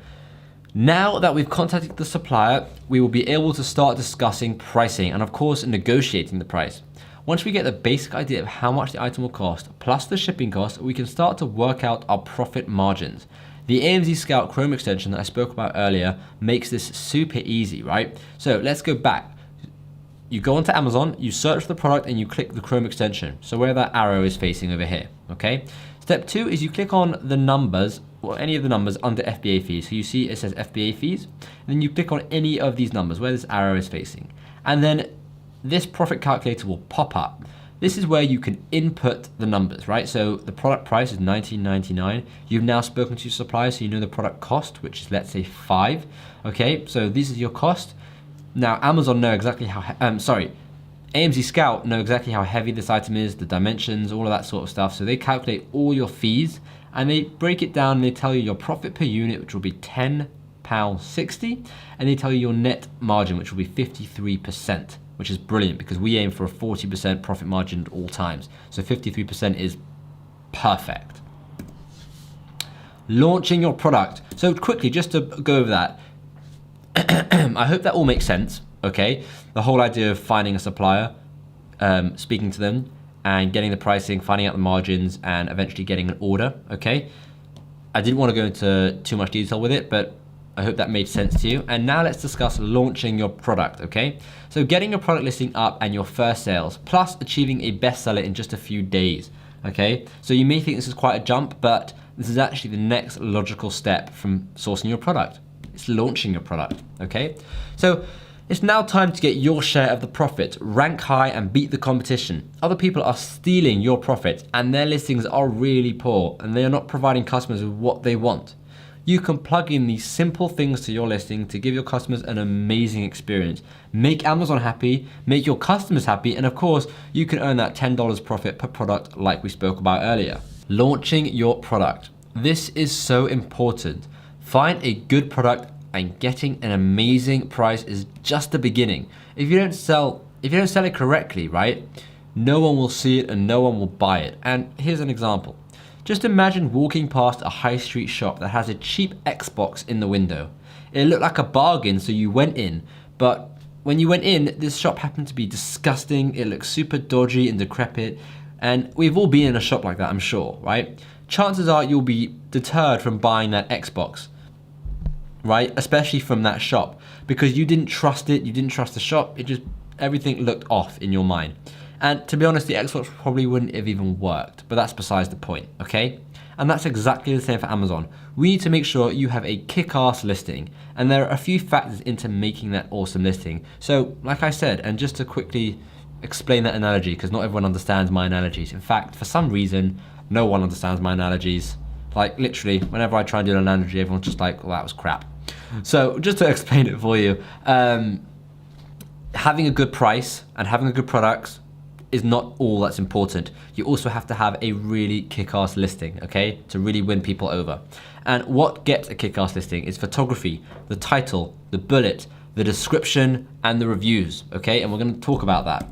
Now that we've contacted the supplier, we will be able to start discussing pricing and of course, negotiating the price. Once we get the basic idea of how much the item will cost, plus the shipping cost, we can start to work out our profit margins. The AMZ Scout Chrome extension that I spoke about earlier makes this super easy, right? So let's go back. You go onto Amazon, you search for the product and you click the Chrome extension. So where that arrow is facing over here, okay? Step 2 is you click on the numbers, or any of the numbers under FBA fees. So you see it says FBA fees, and then you click on any of these numbers where this arrow is facing. And then this profit calculator will pop up. This is where you can input the numbers, right? So the product price is $19.99. You've now spoken to your supplier, so you know the product cost, which is, let's say, $5. Okay, so this is your cost. Now Amazon know exactly how, AMZ Scout know exactly how heavy this item is, the dimensions, all of that sort of stuff. So they calculate all your fees and they break it down and they tell you your profit per unit, which will be £10.60, and they tell you your net margin, which will be 53%. Which is brilliant because we aim for a 40% profit margin at all times. So 53% is perfect. Launching your product. So quickly, just to go over that, I hope that all makes sense, okay? The whole idea of finding a supplier, speaking to them, and getting the pricing, finding out the margins, and eventually getting an order, okay? I didn't want to go into too much detail with it, but I hope that made sense to you. And now let's discuss launching your product, okay? So getting your product listing up and your first sales, plus achieving a bestseller in just a few days, okay? So you may think this is quite a jump, but this is actually the next logical step from sourcing your product. It's launching your product, okay? So it's now time to get your share of the profit, rank high and beat the competition. Other people are stealing your profit and their listings are really poor and they are not providing customers with what they want. You can plug in these simple things to your listing to give your customers an amazing experience. Make Amazon happy, make your customers happy, and of course, you can earn that $10 profit per product like we spoke about earlier. Launching your product. This is so important. Find a good product, and getting an amazing price is just the beginning. If you don't sell it correctly, right, no one will see it and no one will buy it. And here's an example. Just imagine walking past a high street shop that has a cheap Xbox in the window. It looked like a bargain, so you went in, but when you went in, this shop happened to be disgusting. It looked super dodgy and decrepit, and we've all been in a shop like that, I'm sure, right? Chances are you'll be deterred from buying that Xbox, right? Especially from that shop, because you didn't trust it, you didn't trust the shop, everything looked off in your mind. And to be honest, the Xbox probably wouldn't have even worked, but that's besides the point, okay? And that's exactly the same for Amazon. We need to make sure you have a kick-ass listing, and there are a few factors into making that awesome listing. So, like I said, and just to quickly explain that analogy, because not everyone understands my analogies. In fact, for some reason, no one understands my analogies. Like literally, whenever I try and do an analogy, everyone's just like, well, that was crap. So just to explain it for you, having a good price and having a good product is not all that's important. You also have to have a really kick-ass listing, okay, to really win people over. And what gets a kick-ass listing is photography, the title, the bullet, the description, and the reviews, okay? And we're gonna talk about that.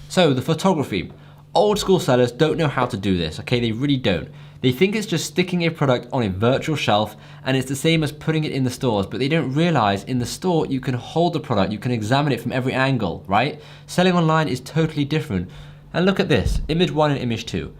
So the photography. Old school sellers don't know how to do this, okay? They really don't. They think it's just sticking a product on a virtual shelf and it's the same as putting it in the stores, but they don't realize in the store you can hold the product, you can examine it from every angle, right? Selling online is totally different. And look at this, image 1 and image 2.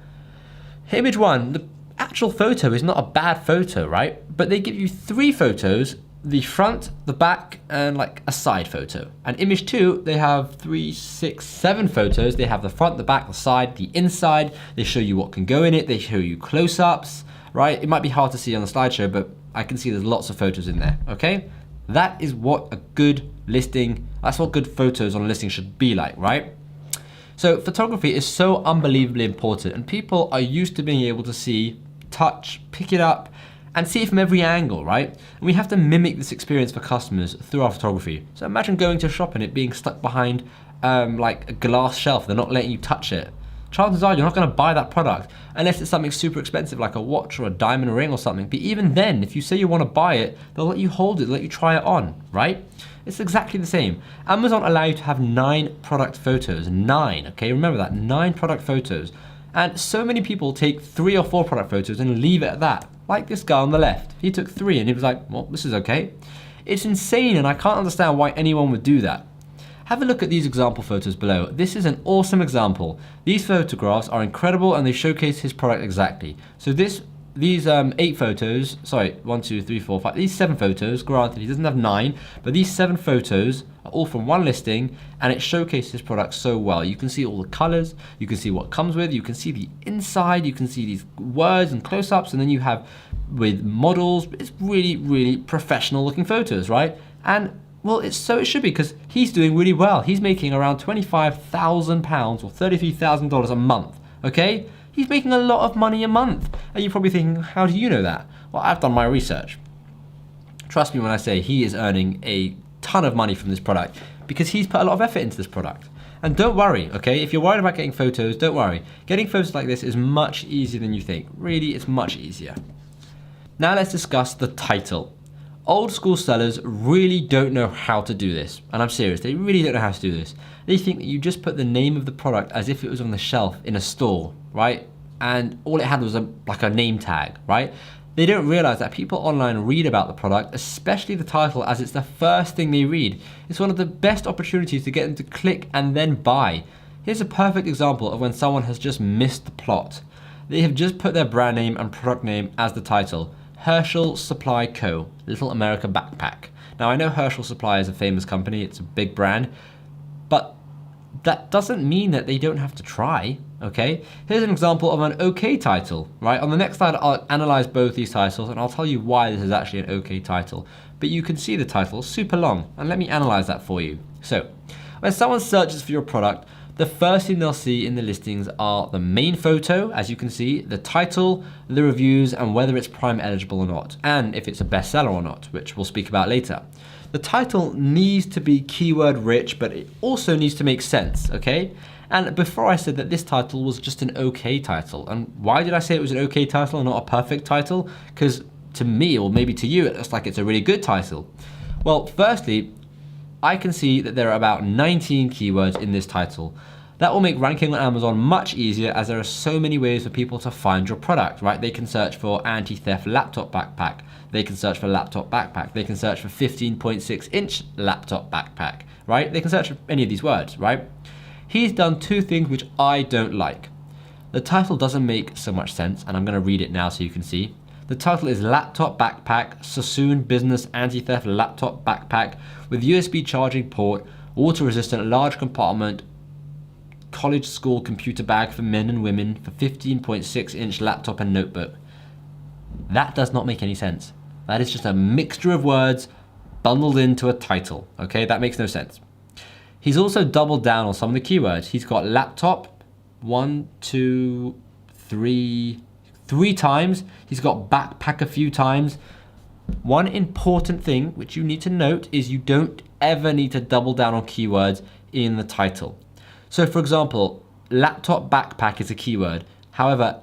Image 1, the actual photo is not a bad photo, right? But they give you 3 photos, the front, the back, and like a side photo. And image 2, they have 3, 6, 7 photos. They have the front, the back, the side, the inside. They show you what can go in it. They show you close-ups, right? It might be hard to see on the slideshow, but I can see there's lots of photos in there, okay? That is what a good listing, that's what good photos on a listing should be like, right? So photography is so unbelievably important, and people are used to being able to see, touch, pick it up, and see it from every angle, right? And we have to mimic this experience for customers through our photography. So imagine going to a shop and it being stuck behind like a glass shelf, they're not letting you touch it. Chances are you're not gonna buy that product unless it's something super expensive like a watch or a diamond ring or something. But even then, if you say you wanna buy it, they'll let you hold it, they'll let you try it on, right? It's exactly the same. Amazon allow you to have 9 product photos, 9, okay? Remember that, 9 product photos. And so many people take 3 or 4 product photos and leave it at that. Like this guy on the left. He took 3 and he was like, well, this is okay. It's insane and I can't understand why anyone would do that. Have a look at these example photos below. This is an awesome example. These photographs are incredible and they showcase his product exactly. So these 8 photos, sorry, 1, 2, 3, 4, 5, these 7 photos, granted he doesn't have 9, but these 7 photos are all from one listing and it showcases his product so well. You can see all the colors, you can see what comes with, you can see the inside, you can see these words and close-ups, and then you have with models. It's really, really professional looking photos, right? And well, it should be, because he's doing really well. He's making around £25,000 or $33,000 a month, okay? He's making a lot of money a month. And you're probably thinking, how do you know that? Well, I've done my research. Trust me when I say he is earning a ton of money from this product because he's put a lot of effort into this product. And don't worry, okay? If you're worried about getting photos, don't worry. Getting photos like this is much easier than you think. Really, it's much easier. Now let's discuss the title. Old school sellers really don't know how to do this. And I'm serious, they really don't know how to do this. They think that you just put the name of the product as if it was on the shelf in a store, right? And all it had was like a name tag, right? They don't realize that people online read about the product, especially the title, as it's the first thing they read. It's one of the best opportunities to get them to click and then buy. Here's a perfect example of when someone has just missed the plot. They have just put their brand name and product name as the title. Herschel Supply Co. Little America Backpack. Now I know Herschel Supply is a famous company, it's a big brand, but that doesn't mean that they don't have to try, okay? Here's an example of an okay title, right? On the next slide, I'll analyze both these titles and I'll tell you why this is actually an okay title. But you can see the title, super long, and let me analyze that for you. So, when someone searches for your product, the first thing they'll see in the listings are the main photo, as you can see, the title, the reviews, and whether it's Prime eligible or not, and if it's a bestseller or not, which we'll speak about later. The title needs to be keyword rich, but it also needs to make sense, okay? And before I said that this title was just an okay title. And why did I say it was an okay title and not a perfect title? Because to me, or maybe to you, it looks like it's a really good title. Well, firstly, I can see that there are about 19 keywords in this title. That will make ranking on Amazon much easier, as there are so many ways for people to find your product, right? They can search for anti-theft laptop backpack. They can search for laptop backpack. They can search for 15.6-inch laptop backpack, right? They can search for any of these words, right? He's done two things which I don't like. The title doesn't make so much sense, and I'm going to read it now so you can see. The title is Laptop Backpack, Sassoon Business Anti-Theft Laptop Backpack with USB charging port, water-resistant large compartment, college school computer bag for men and women for 15.6-inch laptop and notebook. That does not make any sense. That is just a mixture of words bundled into a title, okay? That makes no sense. He's also doubled down on some of the keywords. He's got laptop, 1, 2, 3 times. He's got backpack a few times. One important thing which you need to note is you don't ever need to double down on keywords in the title. So for example, laptop backpack is a keyword. However,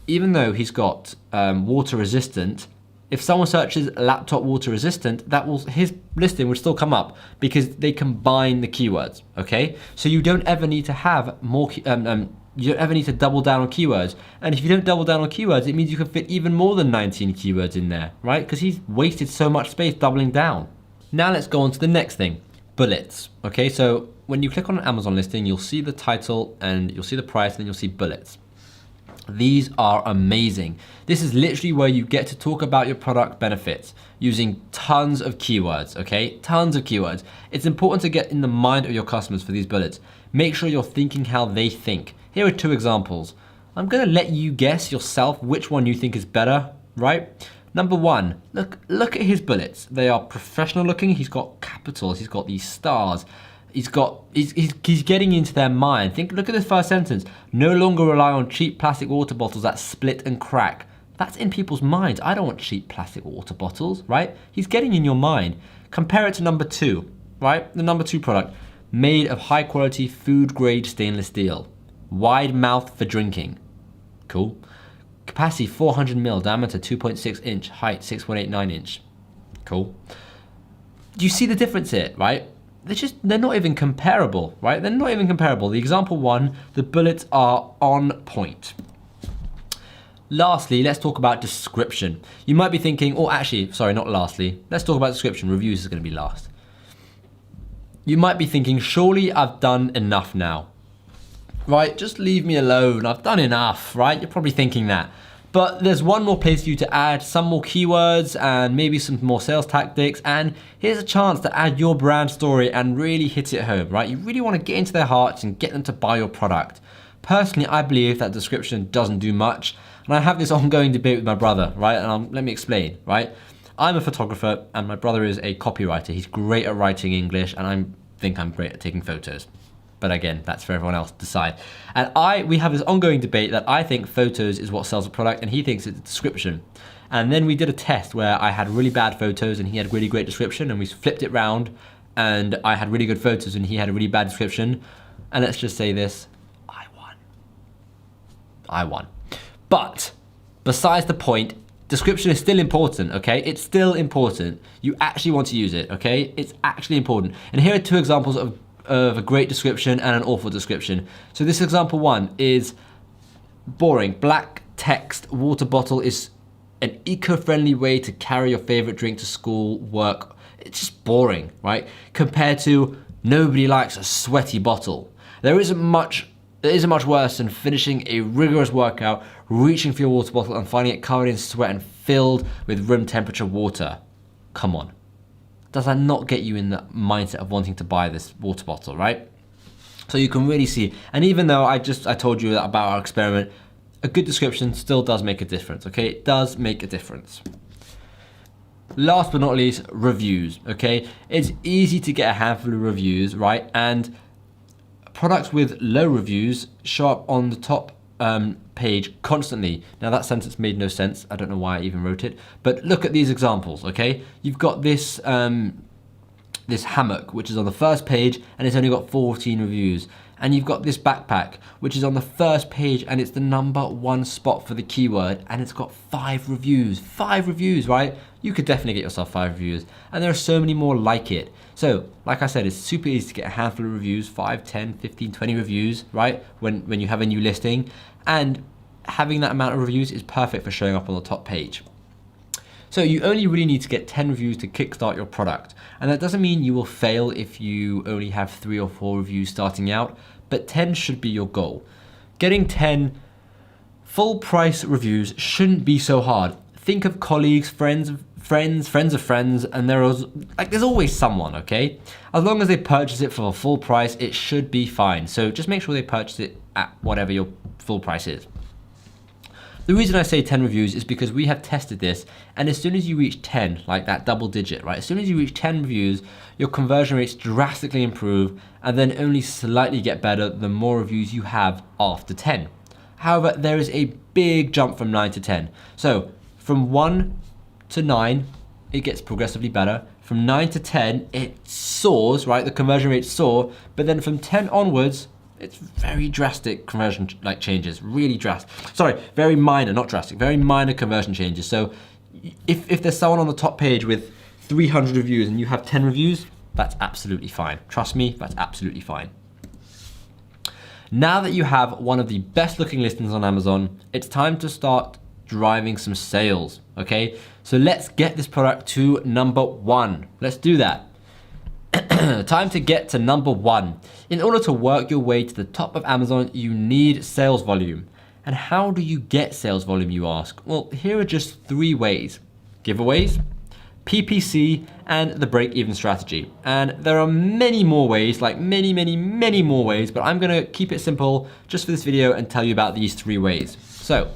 even though he's got water resistant, if someone searches laptop water resistant, his listing would still come up because they combine the keywords, okay? So you don't ever need to have more, you don't ever need to double down on keywords. And if you don't double down on keywords, it means you can fit even more than 19 keywords in there, right? Because he's wasted so much space doubling down. Now let's go on to the next thing, bullets, okay? So when you click on an Amazon listing, you'll see the title and you'll see the price and then you'll see bullets. These are amazing. This is literally where you get to talk about your product benefits using tons of keywords, okay? Tons of keywords. It's important to get in the mind of your customers for these bullets. Make sure you're thinking how they think. Here are two examples. I'm gonna let you guess yourself which one you think is better, right? Number one, look at his bullets. They are professional looking. He's got capitals, he's got these stars. He's getting into their mind. Look at the first sentence. No longer rely on cheap plastic water bottles that split and crack. That's in people's minds. I don't want cheap plastic water bottles, right? He's getting in your mind. Compare it to number two, right? The number two product, made of high quality food grade stainless steel. Wide mouth for drinking. Cool. Capacity 400 ml, diameter 2.6 inch, height 6.89 inch. Cool. Do you see the difference here, right? They're not even comparable, right? They're not even comparable. The example one, the bullets are on point. Lastly, let's talk about description. You might be thinking, oh, actually, sorry, not lastly. Let's talk about description. Reviews is going to be last. You might be thinking, surely I've done enough now, right? Just leave me alone. I've done enough, right? You're probably thinking that. But there's one more place for you to add some more keywords and maybe some more sales tactics. And here's a chance to add your brand story and really hit it home, right? You really want to get into their hearts and get them to buy your product. Personally, I believe that description doesn't do much. And I have this ongoing debate with my brother, right? And let me explain, right? I'm a photographer and my brother is a copywriter. He's great at writing English and I think I'm great at taking photos. But again, that's for everyone else to decide. And we have this ongoing debate that I think photos is what sells a product and he thinks it's a description. And then we did a test where I had really bad photos and he had really great description, and we flipped it round and I had really good photos and he had a really bad description. And let's just say this, I won. But besides the point, description is still important, okay? It's still important. You actually want to use it, okay? It's actually important. And here are two examples of a great description and an awful description. So this example one is boring. Black text water bottle is an eco-friendly way to carry your favorite drink to school, work. It's just boring, right? Compared to nobody likes a sweaty bottle. There isn't much worse than finishing a rigorous workout, reaching for your water bottle and finding it covered in sweat and filled with room temperature water. Come on. Does that not get you in the mindset of wanting to buy this water bottle, right? So you can really see, and even though I told you about our experiment, a good description still does make a difference, okay? It does make a difference. Last but not least, reviews, okay? It's easy to get a handful of reviews, right? And products with low reviews show up on the top page constantly. Now that sentence made no sense. I don't know why I even wrote it, but look at these examples, okay? You've got this this hammock, which is on the first page and it's only got 14 reviews. And you've got this backpack, which is on the first page and it's the #1 spot for the keyword and it's got 5 reviews. 5 reviews, right? You could definitely get yourself 5 reviews. And there are so many more like it. So, like I said, it's super easy to get a handful of reviews, 5, 10, 15, 20 reviews, right? When you have a new listing. And having that amount of reviews is perfect for showing up on the top page. So you only really need to get 10 reviews to kickstart your product. And that doesn't mean you will fail if you only have 3 or 4 reviews starting out, but 10 should be your goal. Getting 10 full price reviews shouldn't be so hard. Think of colleagues, friends of friends, and there's always someone, okay? As long as they purchase it for a full price, it should be fine. So just make sure they purchase it at whatever your full price is. The reason I say 10 reviews is because we have tested this, and as soon as you reach 10, like that double digit, right? As soon as you reach 10 reviews, your conversion rates drastically improve and then only slightly get better the more reviews you have after 10. However, there is a big jump from 9 to 10. So from 1 to 9, it gets progressively better. From 9 to 10, it soars, right? The conversion rates soar, but then from 10 onwards, it's very drastic conversion changes, really drastic. Sorry, very minor, not drastic, very minor conversion changes. So if there's someone on the top page with 300 reviews and you have 10 reviews, that's absolutely fine. Trust me, that's absolutely fine. Now that you have one of the best looking listings on Amazon, it's time to start driving some sales, okay? So let's get this product to #1. Let's do that. Time to get to #1. In order to work your way to the top of Amazon, you need sales volume. And how do you get sales volume, you ask? Well, here are just 3 ways. Giveaways, PPC, and the break-even strategy. And there are many more ways, like many more ways, but I'm gonna keep it simple just for this video and tell you about these 3 ways. So,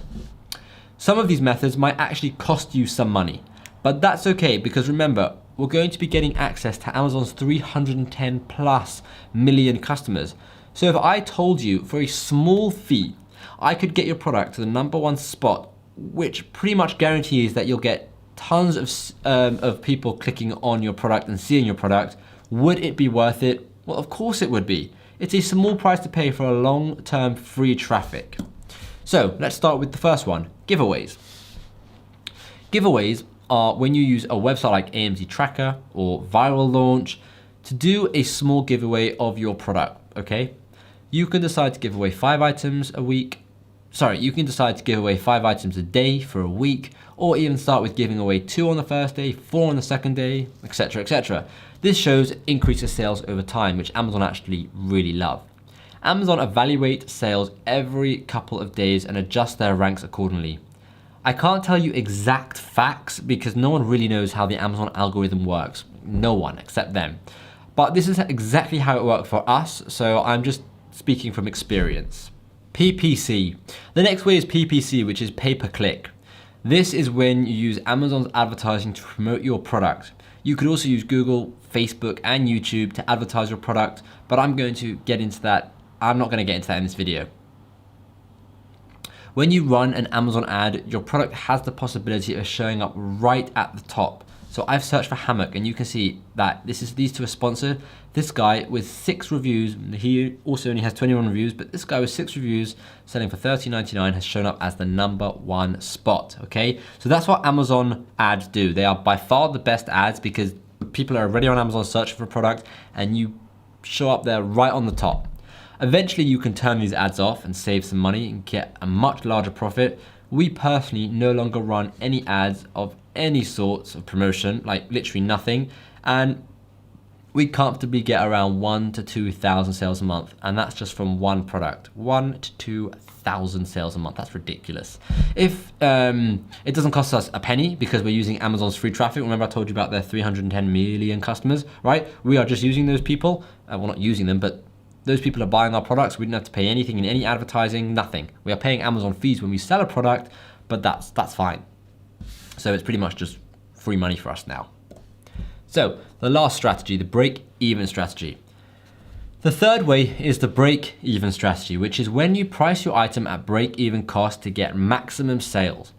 some of these methods might actually cost you some money, but that's okay because remember, we're going to be getting access to Amazon's 310 plus million customers. So if I told you for a small fee, I could get your product to the #1 spot, which pretty much guarantees that you'll get tons of people clicking on your product and seeing your product, would it be worth it? Well, of course it would be. It's a small price to pay for a long-term free traffic. So let's start with the first one, giveaways. Giveaways are when you use a website like AMZ Tracker or Viral Launch to do a small giveaway of your product, okay? You can decide to give away 5 items a week. Sorry, you can decide to give away 5 items a day for a week, or even start with giving away 2 on the first day, 4 on the second day, etc., etc. This shows increases sales over time, which Amazon actually really love. Amazon evaluate sales every couple of days and adjust their ranks accordingly. I can't tell you exact facts because no one really knows how the Amazon algorithm works. No one except them. But this is exactly how it worked for us, so I'm just speaking from experience. PPC. The next way is PPC, which is pay-per-click. This is when you use Amazon's advertising to promote your product. You could also use Google, Facebook, and YouTube to advertise your product, but I'm going to get into that. I'm not going to get into that in this video. When you run an Amazon ad, your product has the possibility of showing up right at the top. So I've searched for hammock and you can see that these two are sponsored. This guy with 6 reviews, he also only has 21 reviews, but this guy with 6 reviews selling for $13.99 has shown up as the #1 spot, okay? So that's what Amazon ads do. They are by far the best ads because people are already on Amazon searching for a product and you show up there right on the top. Eventually you can turn these ads off and save some money and get a much larger profit. We personally no longer run any ads of any sorts of promotion, like literally nothing, and we comfortably get around 1,000 to 2,000 sales a month, and that's just from one product. 1,000 to 2,000 sales a month, that's ridiculous. If it doesn't cost us a penny because we're using Amazon's free traffic. Remember I told you about their 310 million customers, right? We are just using those people, well not using them, but those people are buying our products. We don't have to pay anything in any advertising, nothing. We are paying Amazon fees when we sell a product, but that's fine. So it's pretty much just free money for us now. So the last strategy, the break-even strategy. The third way is the break-even strategy, which is when you price your item at break-even cost to get maximum sales.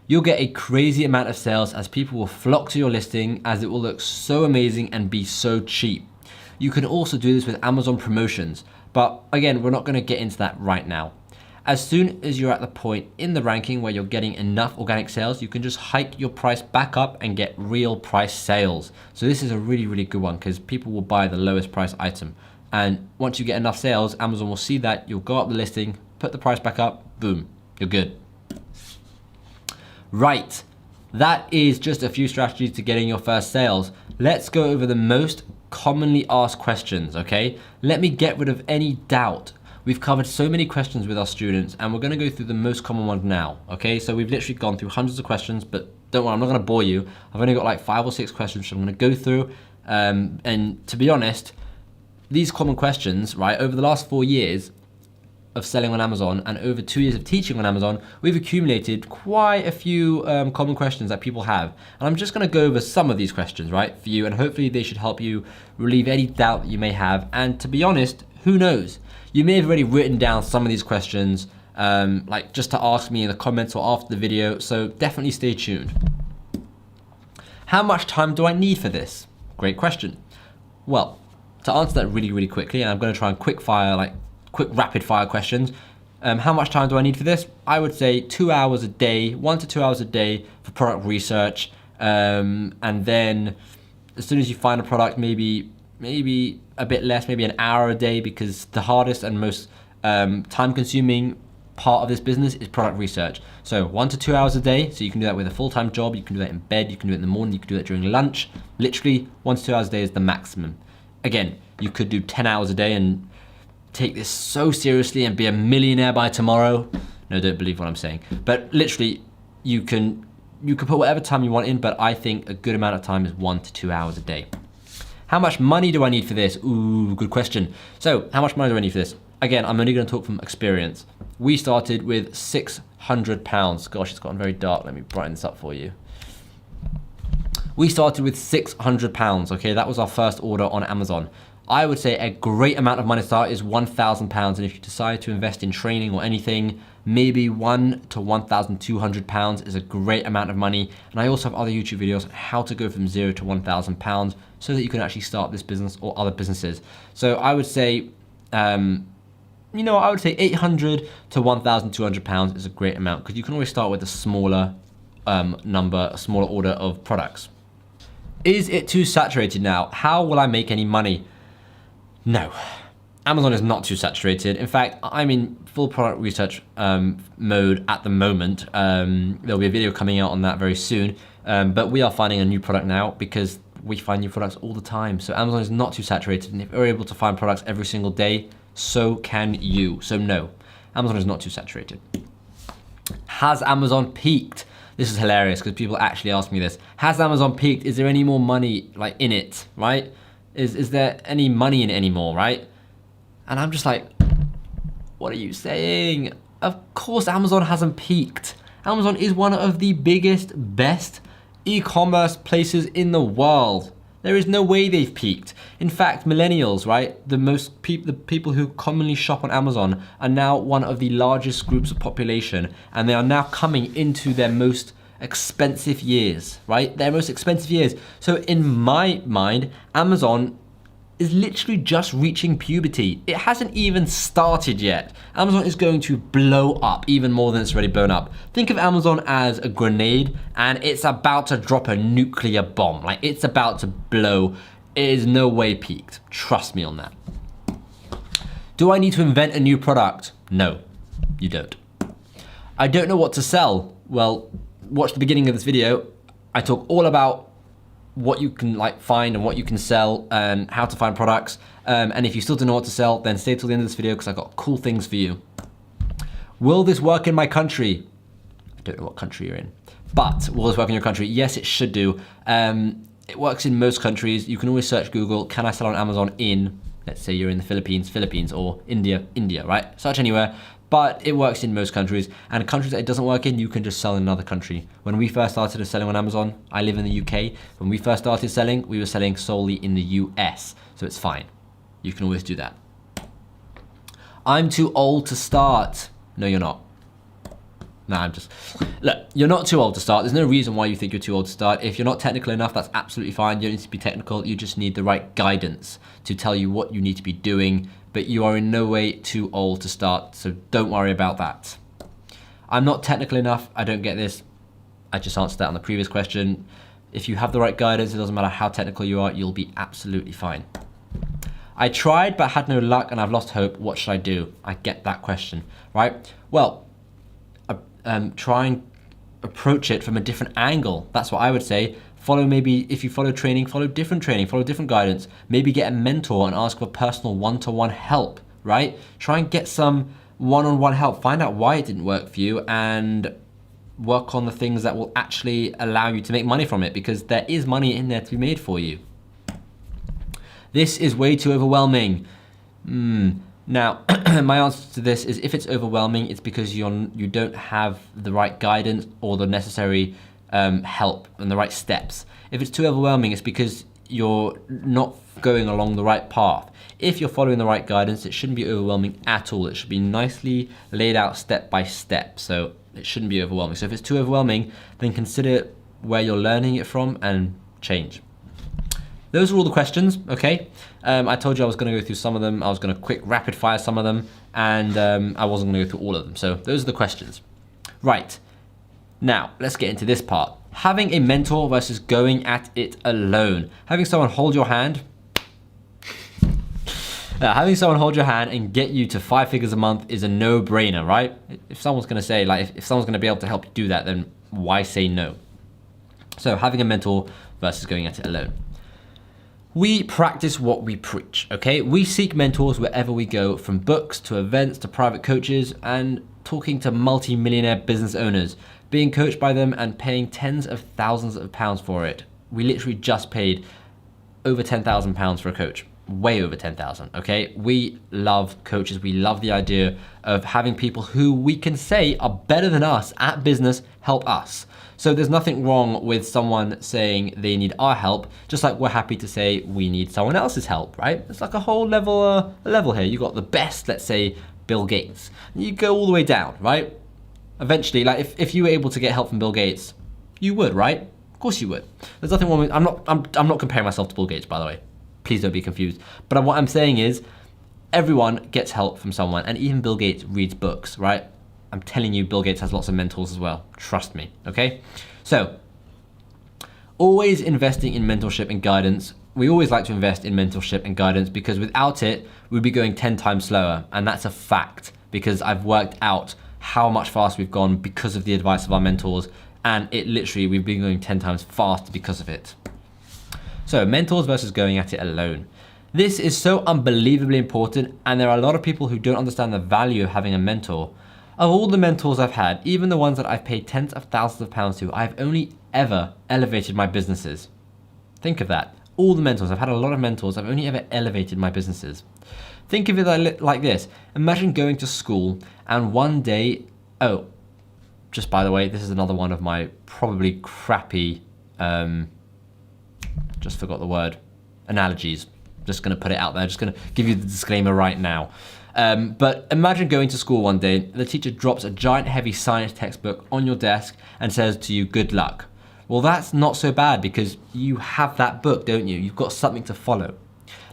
You'll get a crazy amount of sales as people will flock to your listing as it will look so amazing and be so cheap. You can also do this with Amazon promotions, but again, we're not going to get into that right now. As soon as you're at the point in the ranking where you're getting enough organic sales, you can just hike your price back up and get real price sales. So this is a really, really good one because people will buy the lowest price item. And once you get enough sales, Amazon will see that, you'll go up the listing, put the price back up, boom, you're good. Right, that is just a few strategies to getting your first sales. Let's go over the most commonly asked questions, okay? Let me get rid of any doubt. We've covered so many questions with our students and we're gonna go through the most common ones now, okay? So we've literally gone through hundreds of questions, but don't worry, I'm not gonna bore you. I've only got like 5 or 6 questions which I'm gonna go through. And to be honest, these common questions, right, over the last 4 years of selling on Amazon and over 2 years of teaching on Amazon, we've accumulated quite a few common questions that people have. And I'm just gonna go over some of these questions, right, for you, and hopefully they should help you relieve any doubt that you may have. And to be honest, who knows? You may have already written down some of these questions, like just to ask me in the comments or after the video, so definitely stay tuned. How much time do I need for this? Great question. Well, to answer that really, really quickly, and I'm gonna try and quick rapid fire questions. How much time do I need for this? I would say 2 hours a day, 1 to 2 hours a day for product research. And then as soon as you find a product, maybe a bit less, maybe an hour a day, because the hardest and most time consuming part of this business is product research. So 1 to 2 hours a day. So you can do that with a full-time job. You can do that in bed. You can do it in the morning. You can do it during lunch. Literally 1 to 2 hours a day is the maximum. Again, you could do 10 hours a day and take this so seriously and be a millionaire by tomorrow. No, don't believe what I'm saying. But literally, you can put whatever time you want in, but I think a good amount of time is 1 to 2 hours a day. How much money do I need for this? Ooh, good question. So how much money do I need for this? Again, I'm only gonna talk from experience. We started with £600. Gosh, it's gotten very dark. Let me brighten this up for you. We started with £600, okay? That was our first order on Amazon. I would say a great amount of money to start is £1,000, and if you decide to invest in training or anything, maybe £1,000 to £1,200 is a great amount of money. And I also have other YouTube videos on how to go from £0 to £1,000 so that you can actually start this business or other businesses. So I would say, I would say £800 to £1,200 is a great amount because you can always start with a smaller a smaller order of products. Is it too saturated now? How will I make any money? No, Amazon is not too saturated. In fact, I'm in full product research mode at the moment. There'll be a video coming out on that very soon, but we are finding a new product now because we find new products all the time. So Amazon is not too saturated, and if we're able to find products every single day, so can you. So no, Amazon is not too saturated. Has Amazon peaked? This is hilarious because people actually ask me this. Has Amazon peaked? Is there any more money in it, right? Is there any money in it anymore, right? And I'm just like, what are you saying? Of course Amazon hasn't peaked. Amazon is one of the biggest, best e-commerce places in the world. There is no way they've peaked. In fact, millennials, right? The people who commonly shop on Amazon are now one of the largest groups of population, and they are now coming into their most expensive years, right? Their most expensive years. So in my mind, Amazon is literally just reaching puberty. It hasn't even started yet. Amazon is going to blow up even more than it's already blown up. Think of Amazon as a grenade and it's about to drop a nuclear bomb. Like it's about to blow. It is no way peaked. Trust me on that. Do I need to invent a new product? No, you don't. I don't know what to sell. Well, watch the beginning of this video. I talk all about what you can find and what you can sell and how to find products. And if you still don't know what to sell, then stay till the end of this video because I've got cool things for you. Will this work in my country? I don't know what country you're in, but will this work in your country? Yes, it should do. It works in most countries. You can always search Google, can I sell on Amazon in, let's say you're in the Philippines, or India, right? Search anywhere. But it works in most countries, and countries that it doesn't work in, you can just sell in another country. When we first started selling on Amazon, I live in the UK. When we first started selling, we were selling solely in the US, so it's fine. You can always do that. I'm too old to start. No, you're not. Look, you're not too old to start. There's no reason why you think you're too old to start. If you're not technical enough, that's absolutely fine. You don't need to be technical. You just need the right guidance to tell you what you need to be doing, but you are in no way too old to start, so don't worry about that. I'm not technical enough. I don't get this. I just answered that on the previous question. If you have the right guidance, it doesn't matter how technical you are, you'll be absolutely fine. I tried but had no luck and I've lost hope. What should I do? I get that question, right? Well, try and approach it from a different angle. That's what I would say. Maybe if you follow training, follow different guidance. Maybe get a mentor and ask for personal one-to-one help, right? Try and get some one-on-one help. Find out why it didn't work for you and work on the things that will actually allow you to make money from it, because there is money in there to be made for you. This is way too overwhelming. Now, my answer to this is if it's overwhelming, it's because you don't have the right guidance or the necessary help and the right steps. If it's too overwhelming, it's because you're not going along the right path. If you're following the right guidance, it shouldn't be overwhelming at all. It should be nicely laid out step by step. So it shouldn't be overwhelming. So if it's too overwhelming, then consider where you're learning it from and change. Those are all the questions, okay? I told you I was gonna go through some of them. I was gonna quick rapid fire some of them, and I wasn't gonna go through all of them. So those are the questions. Right, now let's get into this part. Having a mentor versus going at it alone. Having someone hold your hand, and get you to 5 figures a month is a no-brainer, right? If someone's gonna say, like, if someone's gonna be able to help you do that, then why say no? So having a mentor versus going at it alone. We practice what we preach, okay? We seek mentors wherever we go, from books to events to private coaches and talking to multi-millionaire business owners, being coached by them and paying tens of thousands of pounds for it. We literally just paid over £10,000 for a coach, way over 10,000, okay? We love coaches. We love the idea of having people who we can say are better than us at business help us. So there's nothing wrong with someone saying they need our help, just like we're happy to say we need someone else's help, right? It's like a whole level here. You got the best, let's say, Bill Gates. You go all the way down, right? Eventually, like if you were able to get help from Bill Gates, you would, right? Of course you would. There's nothing wrong with, I'm not comparing myself to Bill Gates, by the way. Please don't be confused. But what I'm saying is everyone gets help from someone, and even Bill Gates reads books, right? I'm telling you, Bill Gates has lots of mentors as well. Trust me, okay? So, always investing in mentorship and guidance. We always like to invest in mentorship and guidance because without it, we'd be going 10 times slower. And that's a fact because I've worked out how much faster we've gone because of the advice of our mentors. And we've been going 10 times faster because of it. So, mentors versus going at it alone. This is so unbelievably important, and there are a lot of people who don't understand the value of having a mentor. Of all the mentors I've had, even the ones that I've paid tens of thousands of pounds to, I've only ever elevated my businesses. Think of that. All the mentors, I've had a lot of mentors, I've only ever elevated my businesses. Think of it like this. Imagine going to school and one day, just by the way, this is another one of my probably crappy, just forgot the word, analogies. Just gonna put it out there, just gonna give you the disclaimer right now. But imagine going to school one day, the teacher drops a giant heavy science textbook on your desk and says to you, good luck. Well, that's not so bad because you have that book, don't you? You've got something to follow.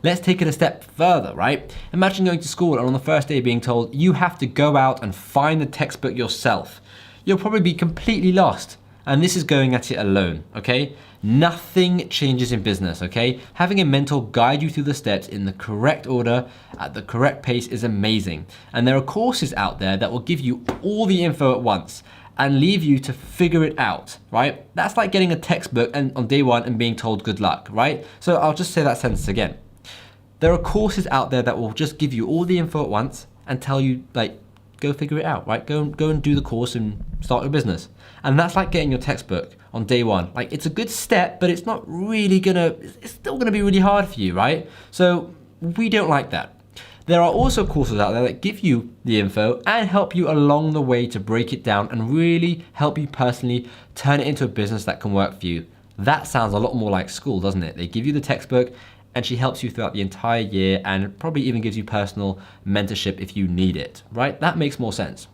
Let's take it a step further, right? Imagine going to school and on the first day being told you have to go out and find the textbook yourself. You'll probably be completely lost. And this is going at it alone, okay? Nothing changes in business, okay? Having a mentor guide you through the steps in the correct order at the correct pace is amazing. And there are courses out there that will give you all the info at once and leave you to figure it out, right? That's like getting a textbook and on day one and being told good luck, right? So I'll just say that sentence again. There are courses out there that will just give you all the info at once and tell you, like, go figure it out, right? Go and do the course and start your business. And that's like getting your textbook on day one. Like, it's a good step, but it's not really it's still gonna be really hard for you, right? So we don't like that. There are also courses out there that give you the info and help you along the way to break it down and really help you personally turn it into a business that can work for you. That sounds a lot more like school, doesn't it? They give you the textbook and she helps you throughout the entire year and probably even gives you personal mentorship if you need it, right? That makes more sense.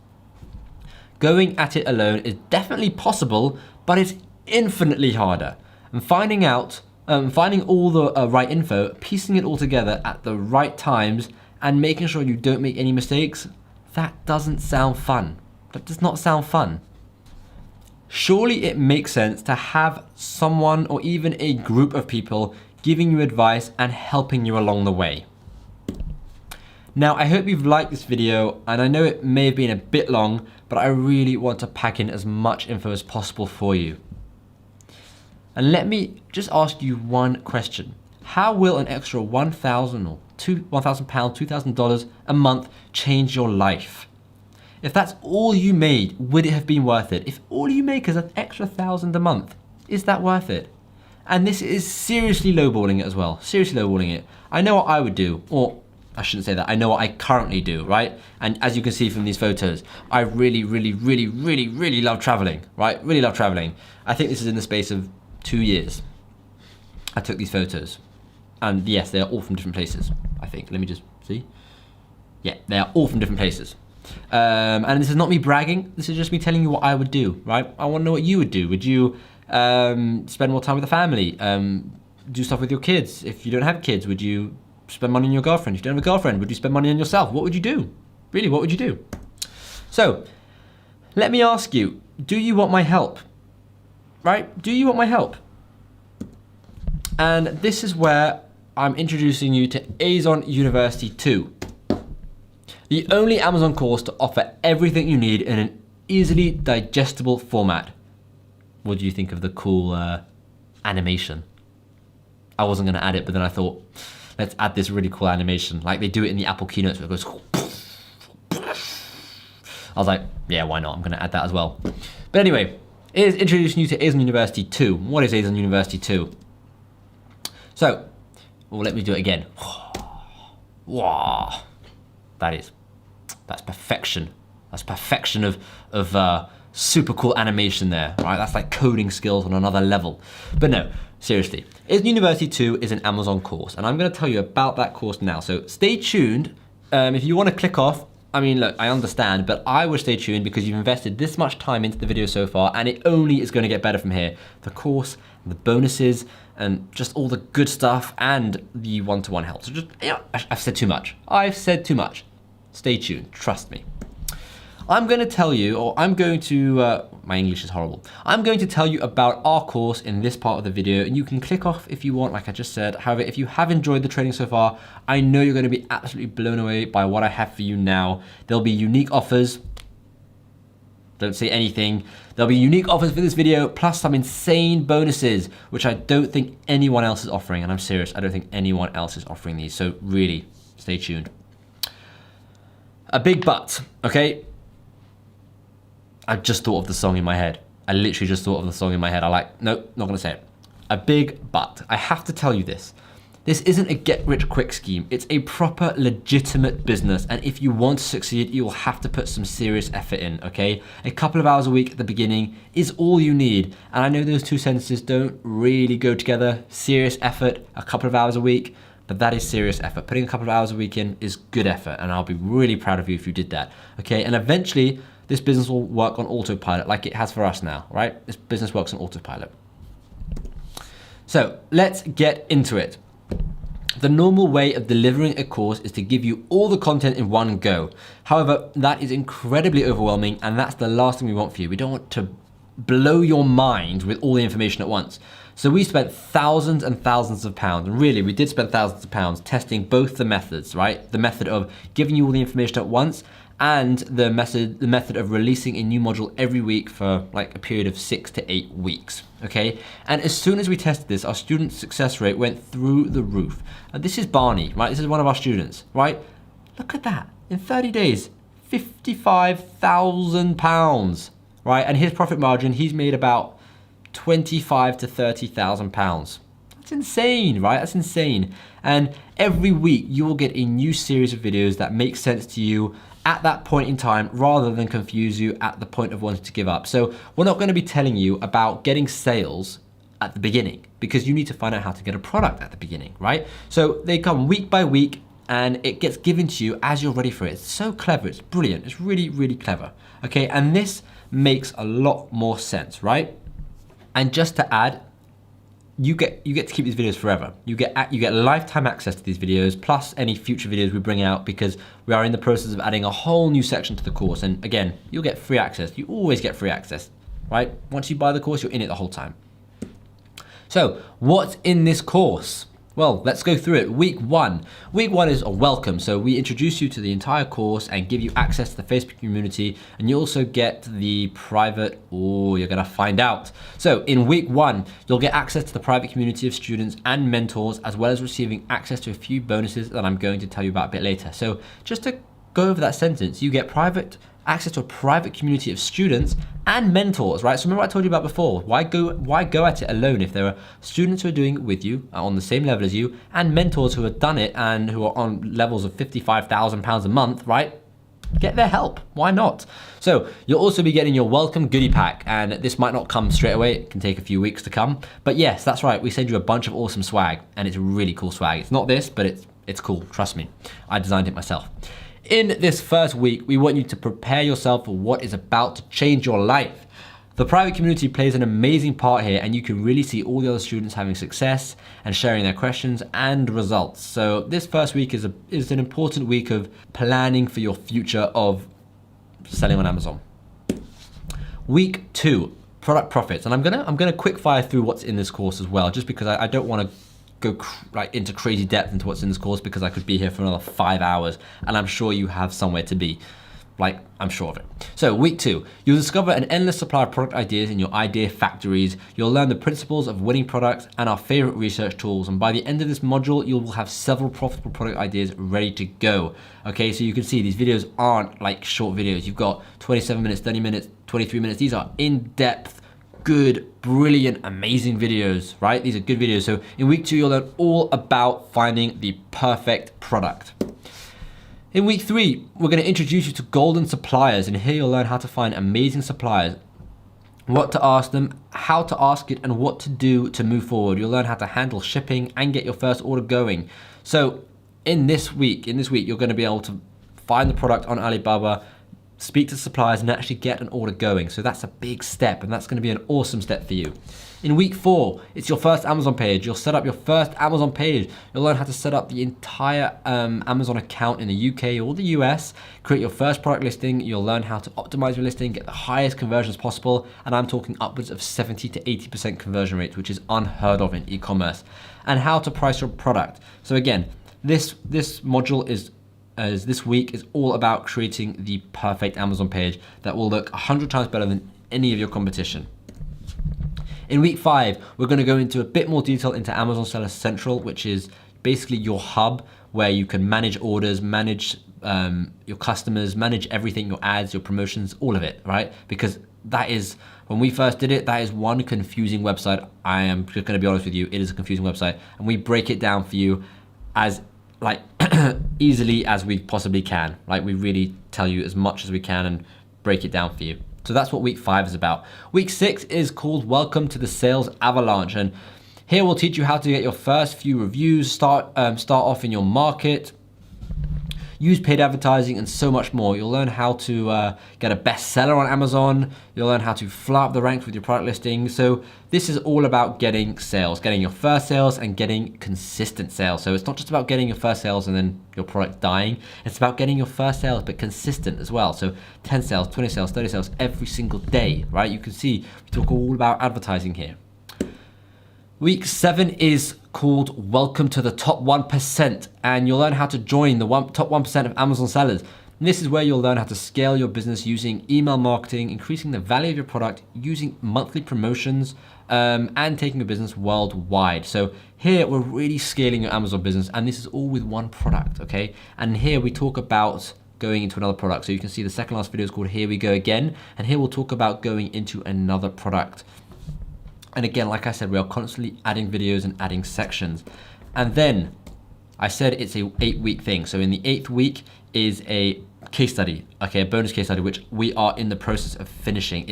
Going at it alone is definitely possible, but it's infinitely harder. And finding all the right info, piecing it all together at the right times, and making sure you don't make any mistakes, that doesn't sound fun. That does not sound fun. Surely it makes sense to have someone or even a group of people giving you advice and helping you along the way. Now, I hope you've liked this video, and I know it may have been a bit long, but I really want to pack in as much info as possible for you. And let me just ask you one question. How will an extra £1,000 or £1,000, $2,000 a month change your life? If that's all you made, would it have been worth it? If all you make is an extra $1,000 a month, is that worth it? And this is seriously lowballing it as well. Seriously lowballing it. I know what I would do, or I shouldn't say that. I know what I currently do, right? And as you can see from these photos, I really love traveling, right? Really love traveling. I think this is in the space of 2 years. I took these photos. And yes, they're all from different places, I think. Let me just see. Yeah, they are all from different places. And this is not me bragging. This is just me telling you what I would do, right? I want to know what you would do. Would you spend more time with the family? Do stuff with your kids? If you don't have kids, would you spend money on your girlfriend? If you don't have a girlfriend, would you spend money on yourself? What would you do? Really, what would you do? So, let me ask you, do you want my help? Right? Do you want my help? And this is where I'm introducing you to Azon University 2. The only Amazon course to offer everything you need in an easily digestible format. What do you think of the cool animation? I wasn't gonna add it, but then I thought, let's add this really cool animation. Like they do it in the Apple keynotes where it goes. I was like, yeah, why not? I'm gonna add that as well. But anyway, it is introducing you to Azon University 2. What is Azon University 2? So, well, let me do it again. Wow, that's perfection. That's perfection of super cool animation there, right? That's like coding skills on another level. But no, seriously, Azon University 2 is an Amazon course, and I'm gonna tell you about that course now. So stay tuned. If you wanna click off, I mean, look, I understand, but I would stay tuned because you've invested this much time into the video so far, and it only is gonna get better from here. The course, the bonuses, and just all the good stuff, and the one-to-one help. So just, you know, I've said too much. I've said too much. Stay tuned, trust me. I'm going to tell you, or I'm going to, my English is horrible. I'm going to tell you about our course in this part of the video, and you can click off if you want, like I just said. However, if you have enjoyed the training so far, I know you're going to be absolutely blown away by what I have for you now. There'll be unique offers. Don't say anything. There'll be unique offers for this video, plus some insane bonuses, which I don't think anyone else is offering. And I'm serious, I don't think anyone else is offering these. So really, stay tuned. A big but, okay? I just thought of the song in my head. I literally just thought of the song in my head. Nope, not gonna say it. A big but. I have to tell you this. This isn't a get-rich-quick scheme. It's a proper, legitimate business, and if you want to succeed, you will have to put some serious effort in, okay? A couple of hours a week at the beginning is all you need, and I know those two sentences don't really go together. Serious effort, a couple of hours a week, but that is serious effort. Putting a couple of hours a week in is good effort, and I'll be really proud of you if you did that, okay? And eventually, this business will work on autopilot like it has for us now, right? This business works on autopilot. So let's get into it. The normal way of delivering a course is to give you all the content in one go. However, that is incredibly overwhelming, and that's the last thing we want for you. We don't want to blow your mind with all the information at once. So we spent thousands and thousands of pounds, and really we did spend thousands of pounds testing both the methods, right? The method of giving you all the information at once, and the method of releasing a new module every week for like a period of 6 to 8 weeks, okay? And as soon as we tested this, our student success rate went through the roof. And this is Barney, right? This is one of our students, right? Look at that, in 30 days, £55,000, right? And his profit margin, he's made about £25,000 to £30,000. That's insane, right? That's insane. And every week you will get a new series of videos that make sense to you at that point in time rather than confuse you at the point of wanting to give up. So we're not going to be telling you about getting sales at the beginning, because you need to find out how to get a product at the beginning, right? So they come week by week and it gets given to you as you're ready for it. It's so clever, it's brilliant, it's really, really clever, okay? And this makes a lot more sense, right? And just to add, you get to keep these videos forever. You get lifetime access to these videos, plus any future videos we bring out, because we are in the process of adding a whole new section to the course. And again, you'll get free access. You always get free access, right? Once you buy the course, you're in it the whole time. So what's in this course? Well, let's go through it. Week one. Week one is a welcome. So we introduce you to the entire course and give you access to the Facebook community. And you also get the private, you're gonna find out. So in week one, you'll get access to the private community of students and mentors, as well as receiving access to a few bonuses that I'm going to tell you about a bit later. So just to go over that sentence, you get access to a private community of students and mentors, right? So remember what I told you about before. Why go at it alone if there are students who are doing it with you, on the same level as you, and mentors who have done it and who are on levels of £55,000 a month, right? Get their help, why not? So you'll also be getting your welcome goodie pack, and this might not come straight away, it can take a few weeks to come. But yes, that's right, we send you a bunch of awesome swag, and it's really cool swag. It's not this, but it's cool, trust me. I designed it myself. In this first week, we want you to prepare yourself for what is about to change your life. The private community plays an amazing part here, and you can really see all the other students having success and sharing their questions and results. So this first week is an important week of planning for your future of selling on Amazon. Week two, product profits. And I'm gonna quick fire through what's in this course as well, just because I don't want to go into crazy depth into what's in this course, because I could be here for another 5 hours, and I'm sure you have somewhere to be. I'm sure of it. So week two, you'll discover an endless supply of product ideas in your idea factories. You'll learn the principles of winning products and our favorite research tools. And by the end of this module, you will have several profitable product ideas ready to go. Okay, so you can see these videos aren't like short videos. You've got 27 minutes, 30 minutes, 23 minutes. These are in-depth, good, brilliant, amazing videos, right? These are good videos. So in week two, you'll learn all about finding the perfect product. In week three, we're going to introduce you to golden suppliers, and here you'll learn how to find amazing suppliers, what to ask them, how to ask it, and what to do to move forward. You'll learn how to handle shipping and get your first order going. So in this week, you're going to be able to find the product on Alibaba, speak to suppliers, and actually get an order going. So that's a big step, and that's going to be an awesome step for you. In week four, it's your first Amazon page. You'll set up your first Amazon page. You'll learn how to set up the entire Amazon account in the UK or the US, create your first product listing. You'll learn how to optimize your listing, get the highest conversions possible. And I'm talking upwards of 70 to 80% conversion rates, which is unheard of in e-commerce. And how to price your product. So again, this module this week is all about creating the perfect Amazon page that will look 100 times better than any of your competition. In week five, we're going to go into a bit more detail into Amazon Seller Central, which is basically your hub where you can manage orders, manage your customers, manage everything, your ads, your promotions, all of it, right? Because that is, when we first did it, that is one confusing website. I am just going to be honest with you, it is a confusing website, and we break it down for you as easily as we possibly can. We really tell you as much as we can and break it down for you. So that's what week five is about. Week six is called Welcome to the Sales Avalanche. And here we'll teach you how to get your first few reviews, start off in your market, use paid advertising, and so much more. You'll learn how to get a bestseller on Amazon. You'll learn how to fly up the ranks with your product listing. So this is all about getting sales, getting your first sales and getting consistent sales. So it's not just about getting your first sales and then your product dying. It's about getting your first sales, but consistent as well. So 10 sales, 20 sales, 30 sales every single day, right? You can see we talk all about advertising here. Week seven is called Welcome to the Top 1%, and you'll learn how to join the top 1% of Amazon sellers. And this is where you'll learn how to scale your business using email marketing, increasing the value of your product, using monthly promotions, and taking your business worldwide. So here we're really scaling your Amazon business, and this is all with one product, okay? And here we talk about going into another product. So you can see the second last video is called Here We Go Again, and here we'll talk about going into another product. And again, like I said, we are constantly adding videos and adding sections. And then I said it's a 8-week thing. So in the 8th week is a case study, okay, a bonus case study, which we are in the process of finishing.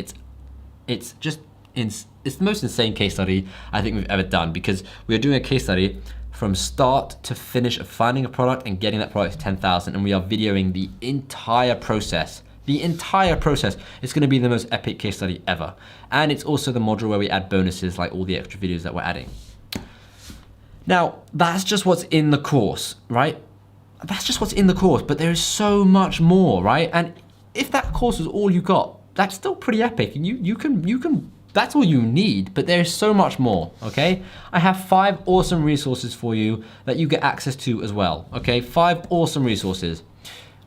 It's just it's the most insane case study I think we've ever done, because we are doing a case study from start to finish of finding a product and getting that product to 10,000, and we are videoing the entire process. The entire process. It's gonna be the most epic case study ever. And it's also the module where we add bonuses, like all the extra videos that we're adding. Now, that's just what's in the course, right? That's just what's in the course, but there is so much more, right? And if that course is all you got, that's still pretty epic, and you can, that's all you need, but there's so much more, okay? I have 5 awesome resources for you that you get access to as well, okay? 5 awesome resources.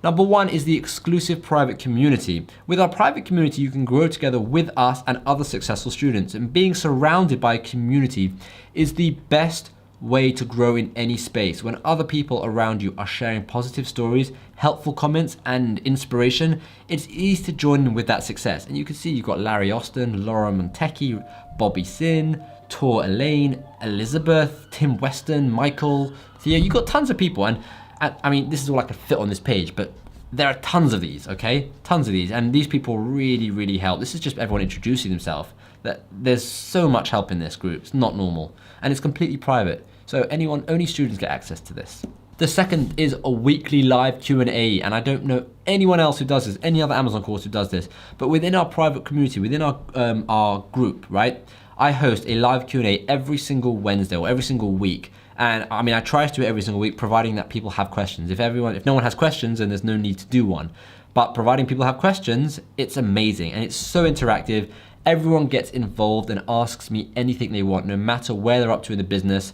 Number 1 is the exclusive private community. With our private community, you can grow together with us and other successful students, and being surrounded by a community is the best way to grow in any space. When other people around you are sharing positive stories, helpful comments, and inspiration, it's easy to join in with that success. And you can see you've got Larry Austin, Laura Montecchi, Bobby Sin, Tor Elaine, Elizabeth, Tim Weston, Michael, Theo. You've got tons of people, and I mean, this is all I could fit on this page, but there are tons of these, okay? Tons of these, and these people really, really help. This is just everyone introducing themselves. That there's so much help in this group. It's not normal, and it's completely private. So only students get access to this. The second is a weekly live Q&A, and I don't know anyone else who does this, any other Amazon course who does this, but within our private community, within our group, right? I host a live Q&A every single Wednesday or every single week. And I mean, I try to do it every single week, providing that people have questions. If no one has questions, then there's no need to do one. But providing people have questions, it's amazing, and it's so interactive. Everyone gets involved and asks me anything they want, no matter where they're up to in the business.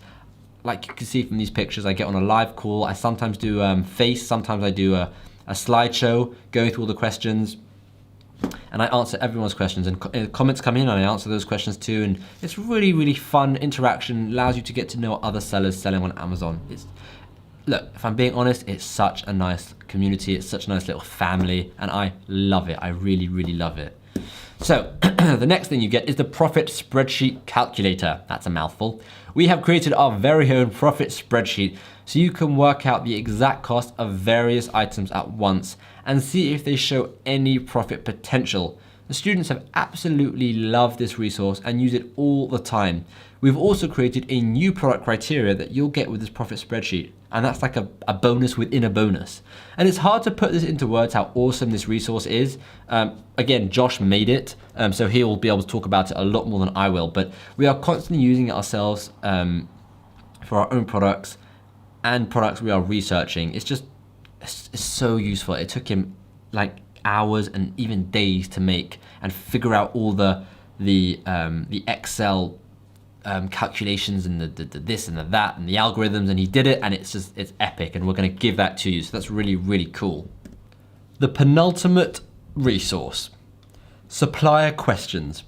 Like you can see from these pictures, I get on a live call. I sometimes do face, sometimes I do a slideshow going through all the questions, and I answer everyone's questions, and comments come in and I answer those questions too. And it's really, really fun interaction, allows you to get to know other sellers selling on Amazon. Look, if I'm being honest, it's such a nice community. It's such a nice little family, and I love it. I really, really love it. So the next thing you get is the profit spreadsheet calculator. That's a mouthful. We have created our very own profit spreadsheet so you can work out the exact cost of various items at once and see if they show any profit potential. The students have absolutely loved this resource and use it all the time. We've also created a new product criteria that you'll get with this profit spreadsheet, and that's like a bonus within a bonus. And it's hard to put this into words how awesome this resource is. Again, Josh made it, so he'll be able to talk about it a lot more than I will, but we are constantly using it ourselves for our own products and products we are researching. It's so useful. It took him like hours and even days to make and figure out all the Excel calculations and the this and the that and the algorithms, and he did it, and it's epic, and we're going to give that to you. So that's really, really cool. The penultimate resource, supplier questions.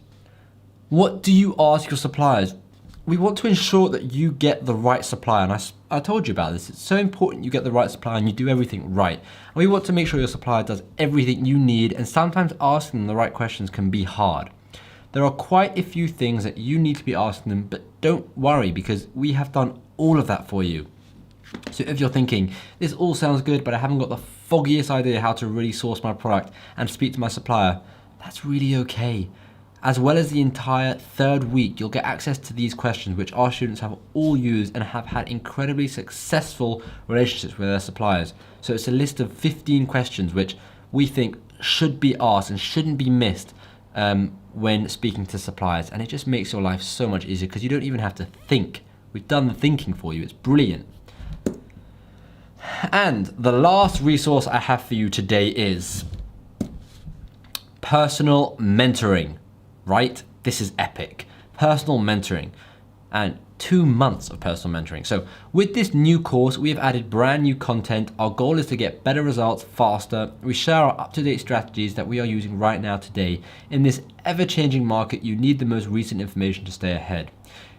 What do you ask your suppliers? We want to ensure that you get the right supplier, and I told you about this. It's so important you get the right supplier and you do everything right. And we want to make sure your supplier does everything you need, and sometimes asking them the right questions can be hard. There are quite a few things that you need to be asking them, but don't worry, because we have done all of that for you. So if you're thinking, this all sounds good, but I haven't got the foggiest idea how to really source my product and speak to my supplier, that's really okay. As well as the entire third week, you'll get access to these questions, which our students have all used and have had incredibly successful relationships with their suppliers. So it's a list of 15 questions which we think should be asked and shouldn't be missed when speaking to suppliers, and it just makes your life so much easier because you don't even have to think. We've done the thinking for you. It's brilliant. And the last resource I have for you today is personal mentoring, right? This is epic. Personal mentoring, and 2 months of personal mentoring. So with this new course, we have added brand new content. Our goal is to get better results faster. We share our up-to-date strategies that we are using right now today. In this ever-changing market, you need the most recent information to stay ahead.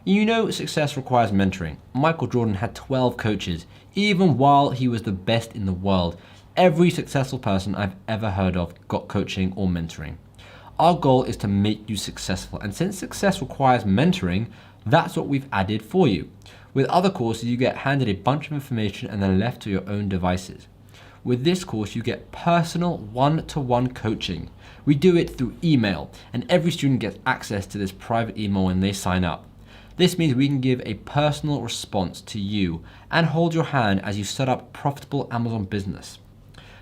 You know, success requires mentoring. Michael Jordan had 12 coaches, even while he was the best in the world. Every successful person I've ever heard of got coaching or mentoring. Our goal is to make you successful, and since success requires mentoring, that's what we've added for you. With other courses, you get handed a bunch of information and then left to your own devices. With this course, you get personal one-to-one coaching. We do it through email, and every student gets access to this private email when they sign up. This means we can give a personal response to you and hold your hand as you set up a profitable Amazon business.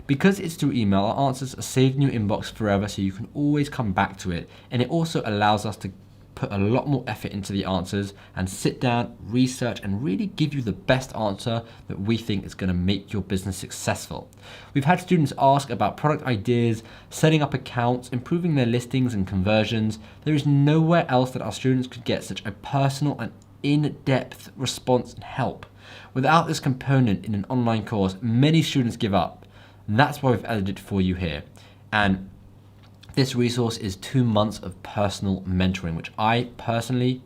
Because it's through email, our answers are saved in your inbox forever, so you can always come back to it. And it also allows us to put a lot more effort into the answers and sit down, research, and really give you the best answer that we think is going to make your business successful. We've had students ask about product ideas, setting up accounts, improving their listings and conversions. There is nowhere else that our students could get such a personal and in-depth response and help. Without this component in an online course, many students give up. And that's why we've added it for you here. And this resource is 2 months of personal mentoring, which I personally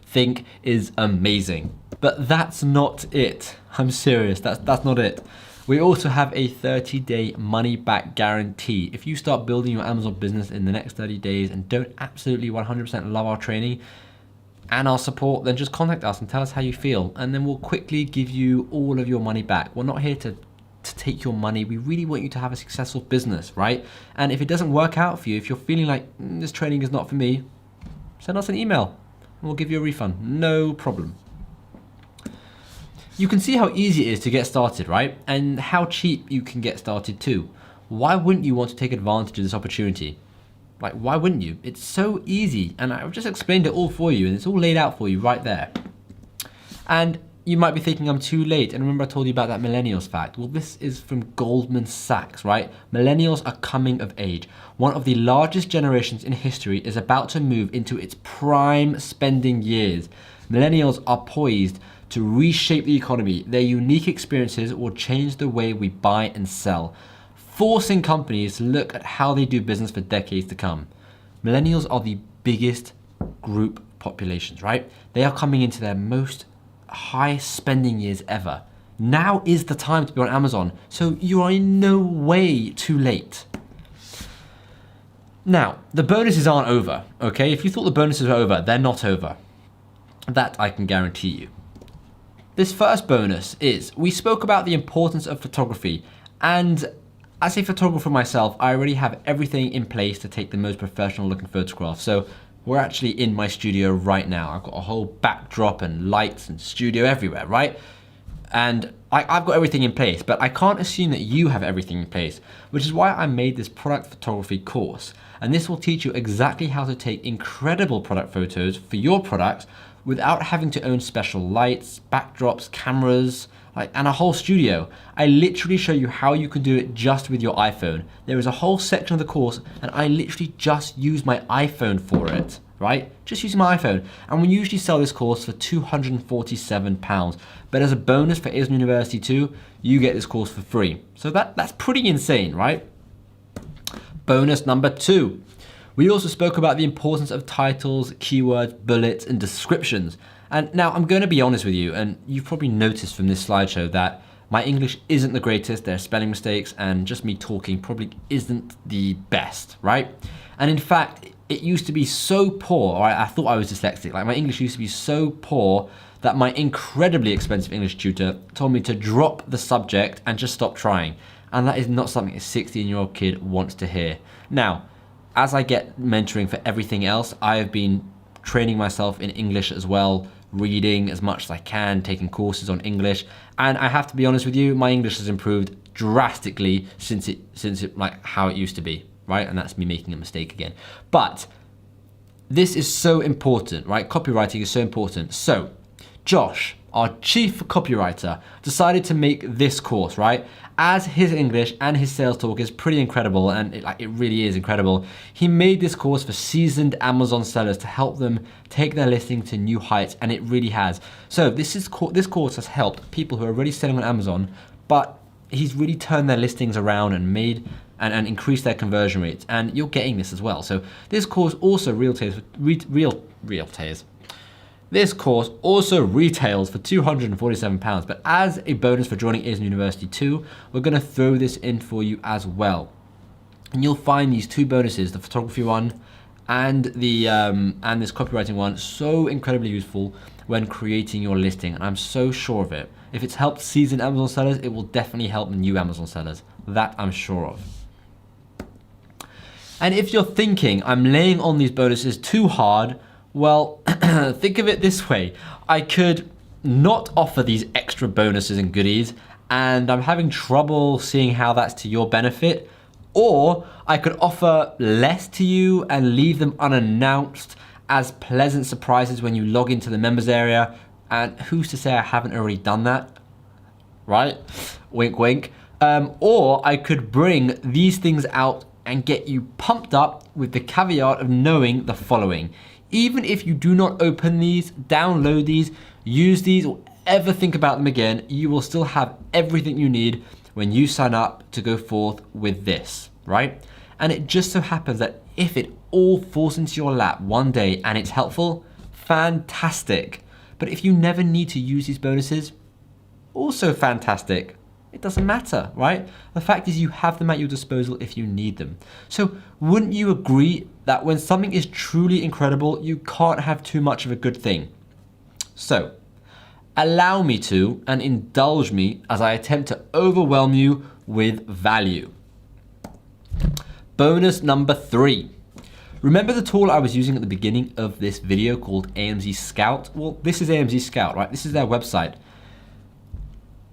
think is amazing. But that's not it. I'm serious, that's not it. We also have a 30-day money-back guarantee. If you start building your Amazon business in the next 30 days and don't absolutely 100% love our training and our support, then just contact us and tell us how you feel, and then we'll quickly give you all of your money back. We're not here to take your money. We really want you to have a successful business, right? And if it doesn't work out for you, if you're feeling like this training is not for me, send us an email and we'll give you a refund. No problem. You can see how easy it is to get started, right? And how cheap you can get started too. Why wouldn't you want to take advantage of this opportunity? Like, why wouldn't you? It's so easy, and I've just explained it all for you, and it's all laid out for you right there. And you might be thinking I'm too late, and remember I told you about that millennials fact? Well, this is from Goldman Sachs, right? Millennials are coming of age. One of the largest generations in history is about to move into its prime spending years. Millennials are poised to reshape the economy. Their unique experiences will change the way we buy and sell, forcing companies to look at how they do business for decades to come. Millennials are the biggest group populations, right? They are coming into their most high spending years ever. Now is the time to be on Amazon, so you are in no way too late. Now, the bonuses aren't over, okay? If you thought the bonuses were over, they're not over. That I can guarantee you. This first bonus is, we spoke about the importance of photography, and as a photographer myself, I already have everything in place to take the most professional looking photographs. So we're actually in my studio right now. I've got a whole backdrop and lights and studio everywhere, right? And I've got everything in place, but I can't assume that you have everything in place, which is why I made this product photography course. And this will teach you exactly how to take incredible product photos for your products without having to own special lights, backdrops, cameras, and a whole studio. I literally show you how you can do it just with your iPhone. There is a whole section of the course, and I literally just use my iPhone for it, right? Just using my iPhone. And we usually sell this course for £247. But as a bonus for ASM University 2, you get this course for free. So that's pretty insane, right? Bonus number 2. We also spoke about the importance of titles, keywords, bullets, and descriptions. And now I'm going to be honest with you, and you've probably noticed from this slideshow that my English isn't the greatest. There are spelling mistakes, and just me talking probably isn't the best, right? And in fact, it used to be so poor, I thought I was dyslexic. Like, my English used to be so poor that my incredibly expensive English tutor told me to drop the subject and just stop trying. And that is not something a 16-year-old kid wants to hear. Now, as I get mentoring for everything else, I have been training myself in English as well, reading as much as I can, taking courses on English. And I have to be honest with you, my English has improved drastically since it like how it used to be, right? And that's me making a mistake again. But this is so important, right? Copywriting is so important. So Josh, our chief copywriter, decided to make this course, right? As his English and his sales talk is pretty incredible, and it really is incredible, he made this course for seasoned Amazon sellers to help them take their listing to new heights, and it really has. So this course has helped people who are already selling on Amazon, but he's really turned their listings around and made and increased their conversion rates, and you're getting this as well. So this course also This course also retails for £247, but as a bonus for joining ASM University 2, we're going to throw this in for you as well. And you'll find these two bonuses, the photography one and this copywriting one, so incredibly useful when creating your listing, and I'm so sure of it. If it's helped seasoned Amazon sellers, it will definitely help new Amazon sellers. That I'm sure of. And if you're thinking, I'm laying on these bonuses too hard, well, think of it this way. I could not offer these extra bonuses and goodies, and I'm having trouble seeing how that's to your benefit. Or I could offer less to you and leave them unannounced as pleasant surprises when you log into the members area. And who's to say I haven't already done that, right? Wink, wink. Or I could bring these things out and get you pumped up with the caveat of knowing the following. Even if you do not open these, download these, use these, or ever think about them again, you will still have everything you need when you sign up to go forth with this, right? And it just so happens that if it all falls into your lap one day and it's helpful, fantastic. But if you never need to use these bonuses, also fantastic. It doesn't matter, right? The fact is you have them at your disposal if you need them. So wouldn't you agree that when something is truly incredible, you can't have too much of a good thing? So allow me to and indulge me as I attempt to overwhelm you with value. Bonus number 3. Remember the tool I was using at the beginning of this video called AMZ Scout? Well, this is AMZ Scout, right? This is their website.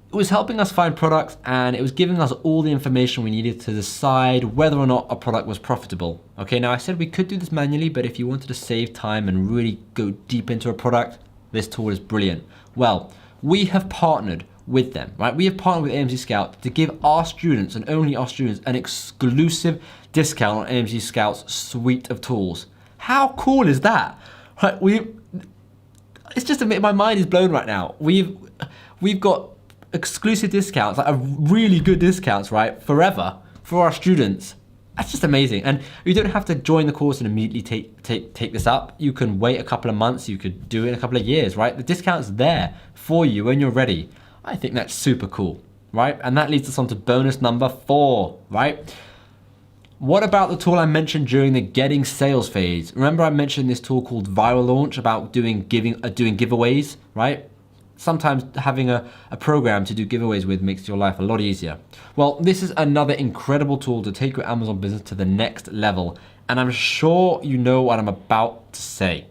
It was helping us find products, and it was giving us all the information we needed to decide whether or not a product was profitable. Okay, now I said we could do this manually, but if you wanted to save time and really go deep into a product, this tool is brilliant. Well, we have partnered with them, right? We have partnered with AMZ Scout to give our students, and only our students, an exclusive discount on AMZ Scout's suite of tools. How cool is that? Right, it's just my mind is blown right now. We've got exclusive discounts, like really good discounts, right? Forever for our students. That's just amazing. And you don't have to join the course and immediately take this up. You can wait a couple of months. You could do it in a couple of years, right? The discount's there for you when you're ready. I think that's super cool, right? And that leads us on to bonus number 4, right? What about the tool I mentioned during the getting sales phase? Remember I mentioned this tool called Viral Launch about doing giveaways, right? Sometimes having a program to do giveaways with makes your life a lot easier. Well, this is another incredible tool to take your Amazon business to the next level. And I'm sure you know what I'm about to say.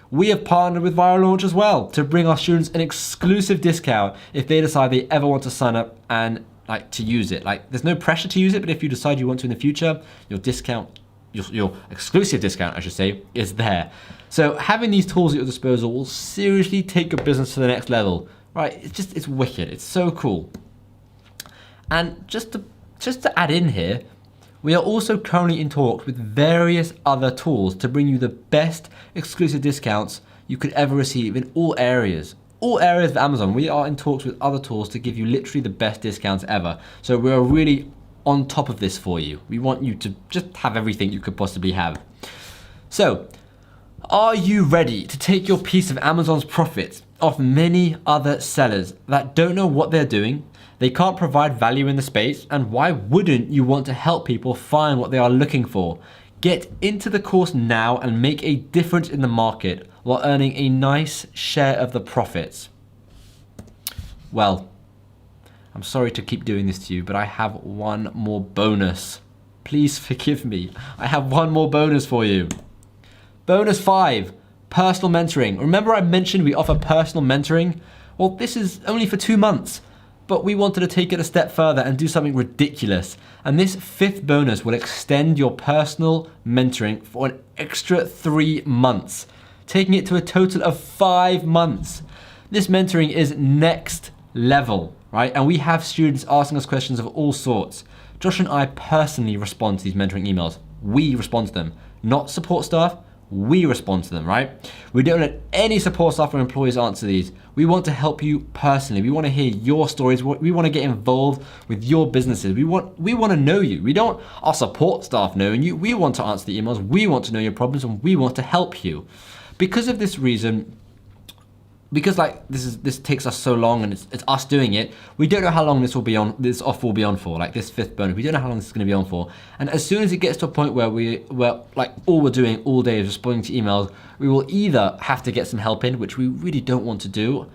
We have partnered with Viral Launch as well to bring our students an exclusive discount if they decide they ever want to sign up and to use it. There's no pressure to use it, but if you decide you want to in the future, your discount, your exclusive discount, I should say, is there. So having these tools at your disposal will seriously take your business to the next level, right? It's wicked. It's so cool. And just to add in here, we are also currently in talks with various other tools to bring you the best exclusive discounts you could ever receive in all areas. All areas of Amazon. We are in talks with other tools to give you literally the best discounts ever. So we're really on top of this for you. We want you to just have everything you could possibly have. So, are you ready to take your piece of Amazon's profits off many other sellers that don't know what they're doing? They can't provide value in the space, and why wouldn't you want to help people find what they are looking for? Get into the course now and make a difference in the market while earning a nice share of the profits. Well, I'm sorry to keep doing this to you, but I have one more bonus. Please forgive me. I have one more bonus for you. Bonus 5, personal mentoring. Remember I mentioned we offer personal mentoring? Well, this is only for 2 months, but we wanted to take it a step further and do something ridiculous. And this 5th bonus will extend your personal mentoring for an extra 3 months, taking it to a total of 5 months. This mentoring is next level, right? And we have students asking us questions of all sorts. Josh and I personally respond to these mentoring emails. We respond to them, not support staff. We respond to them, right? We don't let any support staff or employees answer these. We want to help you personally. We want to hear your stories. We want to get involved with your businesses. We want to know you. We don't our support staff knowing you. We want to answer the emails. We want to know your problems, and we want to help you. Because of this reason, because like this takes us so long and it's us doing it, we don't know how long this offer will be on for, like this 5th bonus. We don't know how long this is going to be on for. And as soon as it gets to a point where we're like all we're doing all day is responding to emails, we will either have to get some help in, which we really don't want to do.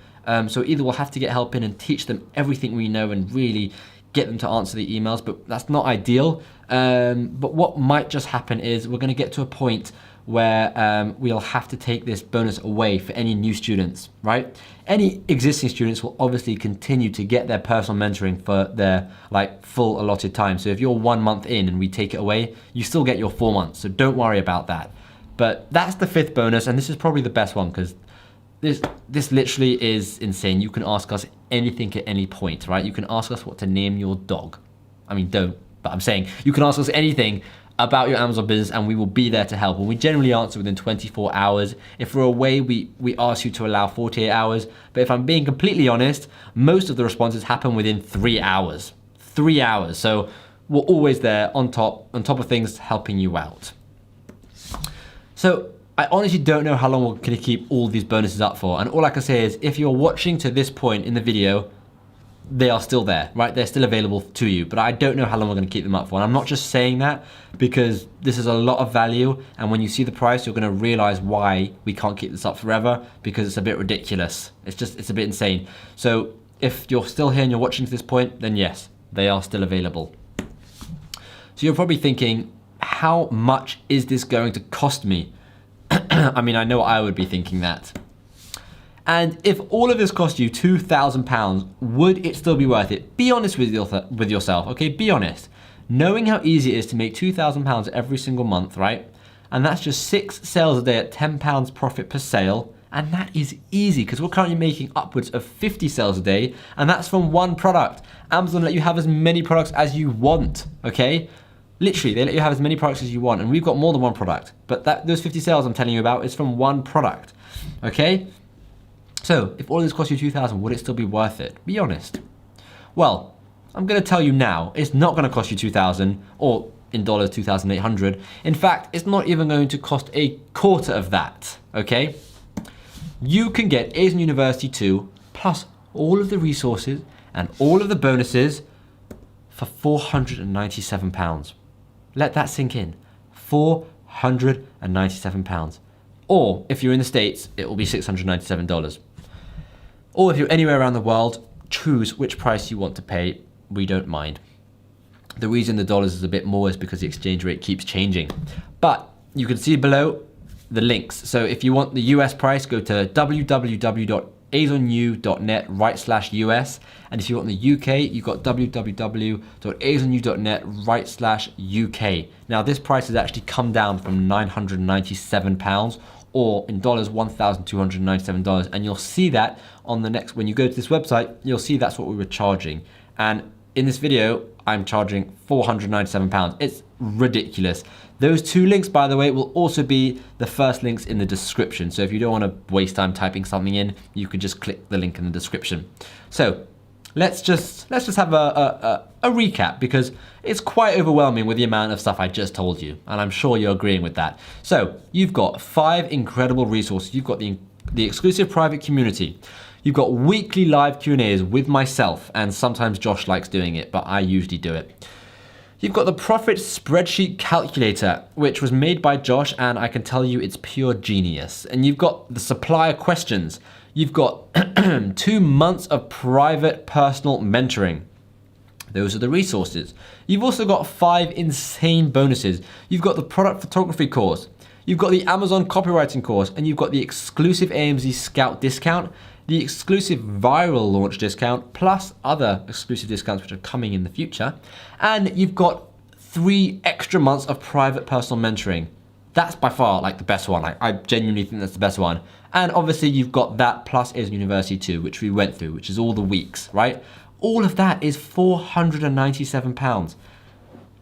So either we'll have to get help in and teach them everything we know and really get them to answer the emails, but that's not ideal. But what might just happen is we're going to get to a point where we'll have to take this bonus away for any new students, right? Any existing students will obviously continue to get their personal mentoring for their like full allotted time. So if you're 1 month in and we take it away, you still get your 4 months. So don't worry about that. But that's the 5th bonus, and this is probably the best one because this literally is insane. You can ask us anything at any point, right? You can ask us what to name your dog. I mean, don't, but I'm saying you can ask us anything about your Amazon business and we will be there to help. And we generally answer within 24 hours. If we're away, we ask you to allow 48 hours. But if I'm being completely honest, most of the responses happen within 3 hours. 3 hours. So we're always there on top of things, helping you out. So I honestly don't know how long we're going to keep all these bonuses up for. And all I can say is if you're watching to this point in the video, they are still there, right? They're still available to you, but I don't know how long we're going to keep them up for. And I'm not just saying that because this is a lot of value. And when you see the price, you're going to realize why we can't keep this up forever, because it's a bit ridiculous. It's a bit insane. So if you're still here and you're watching to this point, then yes, they are still available. So you're probably thinking, how much is this going to cost me? I mean, I know I would be thinking that. And if all of this cost you £2,000, would it still be worth it? Be honest with yourself, okay? Be honest. Knowing how easy it is to make £2,000 every single month, right? And that's just 6 sales a day at £10 profit per sale. And that is easy because we're currently making upwards of 50 sales a day, and that's from one product. Amazon let you have as many products as you want, okay? Literally, they let you have as many products as you want, and we've got more than one product. But those 50 sales I'm telling you about is from one product, okay? So if all this cost you $2,000, would it still be worth it? Be honest. Well, I'm going to tell you now, it's not going to cost you $2,000, or in dollars, $2,800. In fact, it's not even going to cost a quarter of that, okay? You can get A's University 2 plus all of the resources and all of the bonuses for £497. Let that sink in. £497. Or if you're in the States, it will be $697. Or if you're anywhere around the world, choose which price you want to pay. We don't mind. The reason the dollars is a bit more is because the exchange rate keeps changing. But you can see below the links. So if you want the US price, go to www.azonu.net/US. And if you want the UK, you've got www.azonu.net/UK. Now this price has actually come down from £997, or in dollars, $1,297. And you'll see that on the next, when you go to this website, you'll see that's what we were charging. And in this video, I'm charging £497. It's ridiculous. Those 2 links, by the way, will also be the first links in the description. So if you don't want to waste time typing something in, you can just click the link in the description. So let's just have a recap, because it's quite overwhelming with the amount of stuff I just told you, and I'm sure you're agreeing with that. So you've got 5 incredible resources. You've got the exclusive private community. You've got weekly live Q&As with myself, and sometimes Josh likes doing it, but I usually do it. You've got the profit spreadsheet calculator, which was made by Josh, and I can tell you it's pure genius. And you've got the supplier questions. You've got 2 months of private personal mentoring. Those are the resources. You've also got 5 insane bonuses. You've got the product photography course. You've got the Amazon copywriting course, and you've got the exclusive AMZ Scout discount, the exclusive viral launch discount, plus other exclusive discounts which are coming in the future. And you've got 3 extra months of private personal mentoring. That's by far like the best one. I genuinely think that's the best one. And obviously you've got that plus A's University 2, which we went through, which is all the weeks, right? All of that is £497.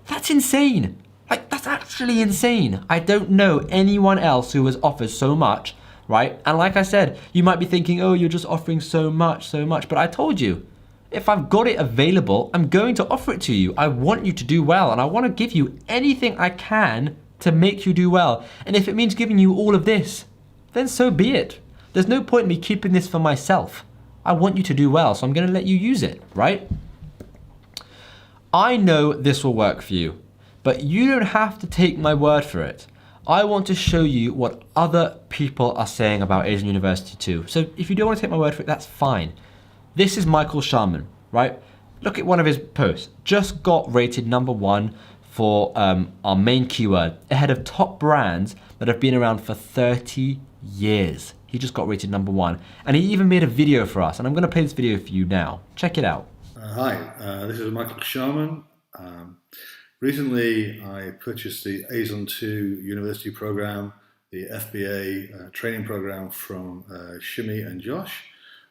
That's insane. Like, that's actually insane. I don't know anyone else who has offered so much, right? And like I said, you might be thinking, oh, you're just offering so much. But I told you, if I've got it available, I'm going to offer it to you. I want you to do well, and I want to give you anything I can to make you do well. And if it means giving you all of this, then so be it. There's no point in me keeping this for myself. I want you to do well, so I'm going to let you use it, right? I know this will work for you, but you don't have to take my word for it. I want to show you what other people are saying about Asian University too. So if you don't want to take my word for it, that's fine. This is Michael Sharman, right? Look at one of his posts. Just got rated #1 for our main keyword, ahead of top brands that have been around for 30 years. He just got rated #1. And he even made a video for us. And I'm going to play this video for you now. Check it out. Hi, this is Michael Sharman. Recently, I purchased the ASON 2 University program, the FBA training program from Shimi and Josh.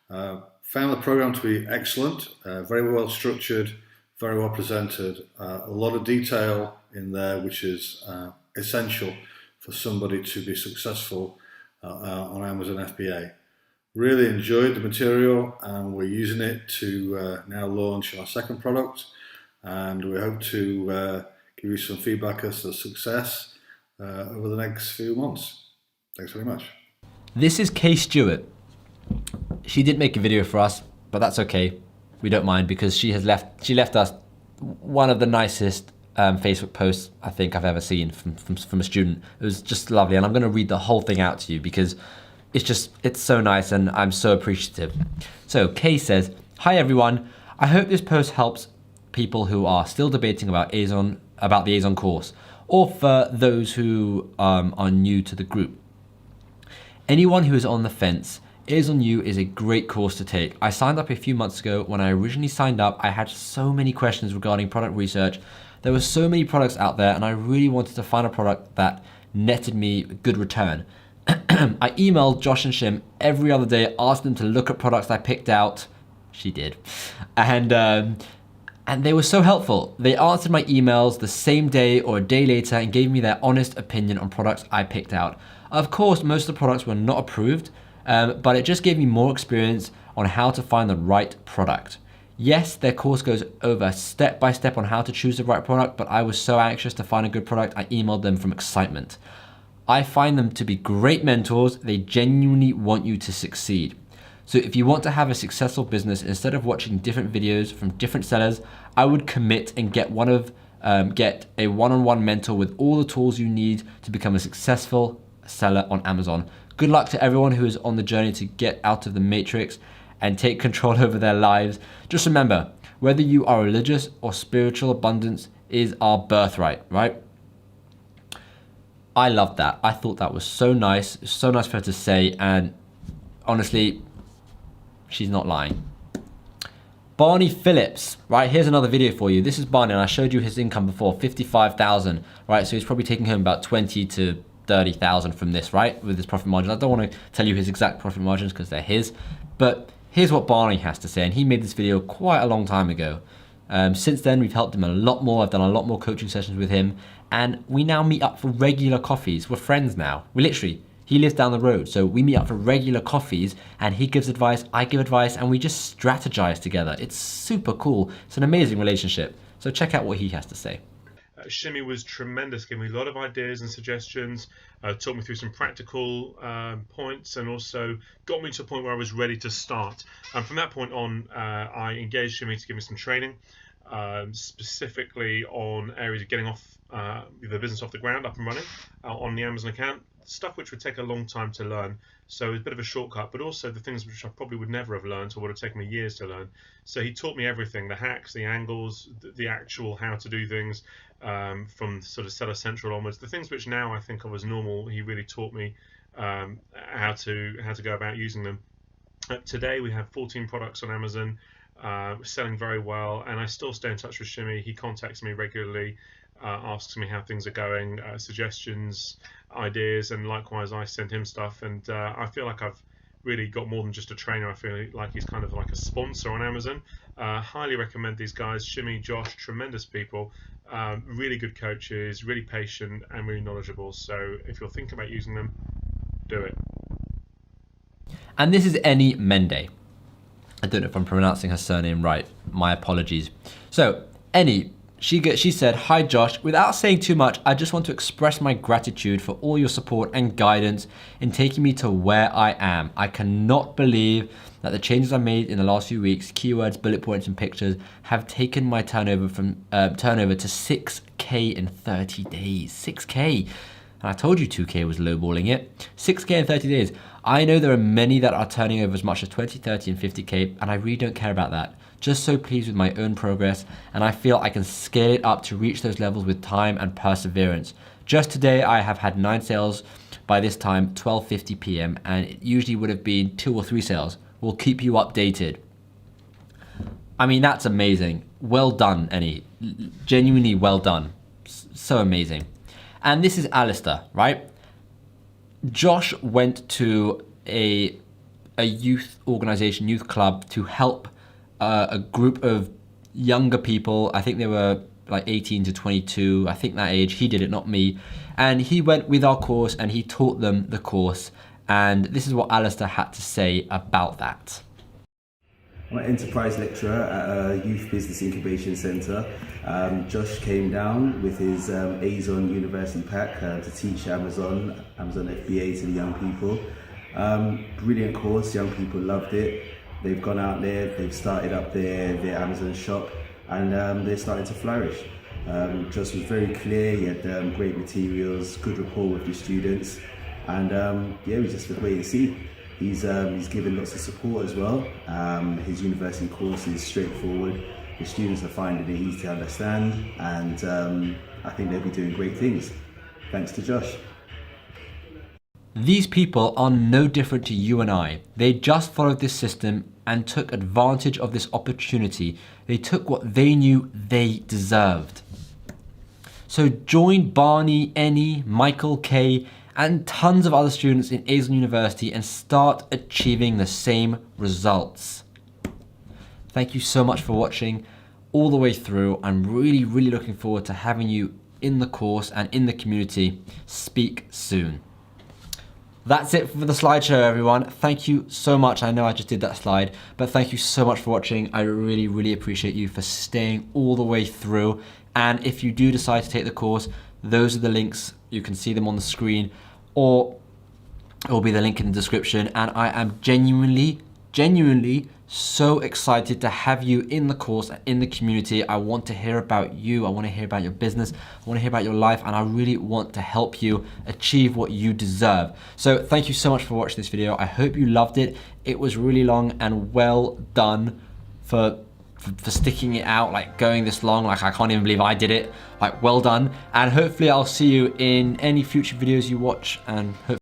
Found the program to be excellent, very well structured, very well presented, a lot of detail in there which is essential for somebody to be successful on Amazon FBA. Really enjoyed the material, and we're using it to now launch our second product, and we hope to give you some feedback as to success over the next few months. Thanks very much. This is Kay Stewart. She did make a video for us, but that's okay. We don't mind, because she left us one of the nicest Facebook posts I think I've ever seen from a student. It was just lovely, and I'm going to read the whole thing out to you because it's so nice and I'm so appreciative. So Kay says, "Hi everyone, I hope this post helps people who are still debating about the ASON course, or for those who are new to the group. Anyone who is on the fence, ASON U is a great course to take. I signed up a few months ago. When I originally signed up, I had so many questions regarding product research. There were so many products out there, and I really wanted to find a product that netted me a good return. I emailed Josh and Shim every other day, asked them to look at products I picked out." She did. And they were so helpful. They answered my emails the same day or a day later and gave me their honest opinion on products I picked out. Of course, most of the products were not approved, but it just gave me more experience on how to find the right product. Yes, their course goes over step by step on how to choose the right product, but I was so anxious to find a good product, I emailed them from excitement. I find them to be great mentors. They genuinely want you to succeed. So if you want to have a successful business, instead of watching different videos from different sellers, I would commit and get a one-on-one mentor with all the tools you need to become a successful seller on Amazon. Good luck to everyone who is on the journey to get out of the matrix and take control over their lives. Just remember, whether you are religious or spiritual, abundance is our birthright, right? I loved that. I thought that was so nice for her to say, and honestly, she's not lying. Barney Phillips, right? Here's another video for you. This is Barney, and I showed you his income before, 55,000, right? So he's probably taking home about 20 to 30,000 from this, right? With his profit margin. I don't want to tell you his exact profit margins because they're his, but here's what Barney has to say, and he made this video quite a long time ago. Since then, we've helped him a lot more. I've done a lot more coaching sessions with him, and we now meet up for regular coffees. We're friends now. He lives down the road, so we meet up for regular coffees, and he gives advice, I give advice, and we just strategize together. It's super cool. It's an amazing relationship. So check out what he has to say. Shimi was tremendous, gave me a lot of ideas and suggestions, taught me through some practical points, and also got me to a point where I was ready to start. And from that point on, I engaged Shimi to give me some training, specifically on areas of getting the business off the ground, up and running on the Amazon account, stuff which would take a long time to learn. So it was a bit of a shortcut, but also the things which I probably would never have learned or would have taken me years to learn. So he taught me everything, the hacks, the angles, the actual how to do things, from sort of Seller Central onwards. The things which now I think of as normal, he really taught me how to go about using them. Today we have 14 products on Amazon, selling very well, and I still stay in touch with Shimi. He contacts me regularly, asks me how things are going, suggestions, ideas, and likewise I send him stuff, and I feel like I've really got more than just a trainer. I feel like he's kind of like a sponsor on Amazon. Highly recommend these guys, Shimi, Josh, tremendous people, really good coaches, really patient and really knowledgeable. So if you're thinking about using them, do it. And this is Eni Mende. I don't know if I'm pronouncing her surname right. My apologies. So Eni, She said, "Hi Josh, without saying too much, I just want to express my gratitude for all your support and guidance in taking me to where I am. I cannot believe that the changes I made in the last few weeks, keywords, bullet points, and pictures, have taken my turnover to 6K in 30 days. 6K. And I told you 2K was lowballing it. 6K in 30 days. I know there are many that are turning over as much as 20, 30, and 50K, and I really don't care about that. Just so pleased with my own progress, and I feel I can scale it up to reach those levels with time and perseverance. Just today, I have had 9 sales by this time, 12:50 p.m., and it usually would have been 2 or 3 sales. We'll keep you updated." I mean, that's amazing. Well done, Annie. Genuinely well done. So amazing. And this is Alistair, right? Josh went to a youth organization, youth club, to help a group of younger people. I think they were like 18 to 22, I think that age. He did it, not me. And he went with our course and he taught them the course. And this is what Alistair had to say about that. I'm an enterprise lecturer at a youth business incubation centre. Josh came down with his Azon University pack to teach Amazon FBA to the young people. Brilliant course, young people loved it. They've gone out there, they've started up their Amazon shop, and they're starting to flourish. Josh was very clear, he had great materials, good rapport with the students, and yeah, we just had to wait and see. He's given lots of support as well. His university course is straightforward. The students are finding it easy to understand, and I think they'll be doing great things. Thanks to Josh. These people are no different to you and I. They just followed this system and took advantage of this opportunity. They took what they knew they deserved. So join Barney, Annie, Michael, Kay, and tons of other students in Azon University and start achieving the same results. Thank you so much for watching all the way through. I'm really, really looking forward to having you in the course and in the community. Speak soon. That's it for the slideshow, everyone. Thank you so much. I know I just did that slide, but thank you so much for watching. I really, really appreciate you for staying all the way through. And if you do decide to take the course, those are the links. You can see them on the screen, or it will be the link in the description. And I am genuinely so excited to have you in the course, in the community. I want to hear about you. I want to hear about your business. I want to hear about your life, and I really want to help you achieve what you deserve. So thank you so much for watching this video. I hope you loved it. It was really long, and well done for sticking it out, like going this long. Like, I can't even believe I did it. Like, well done. And hopefully I'll see you in any future videos you watch, and hopefully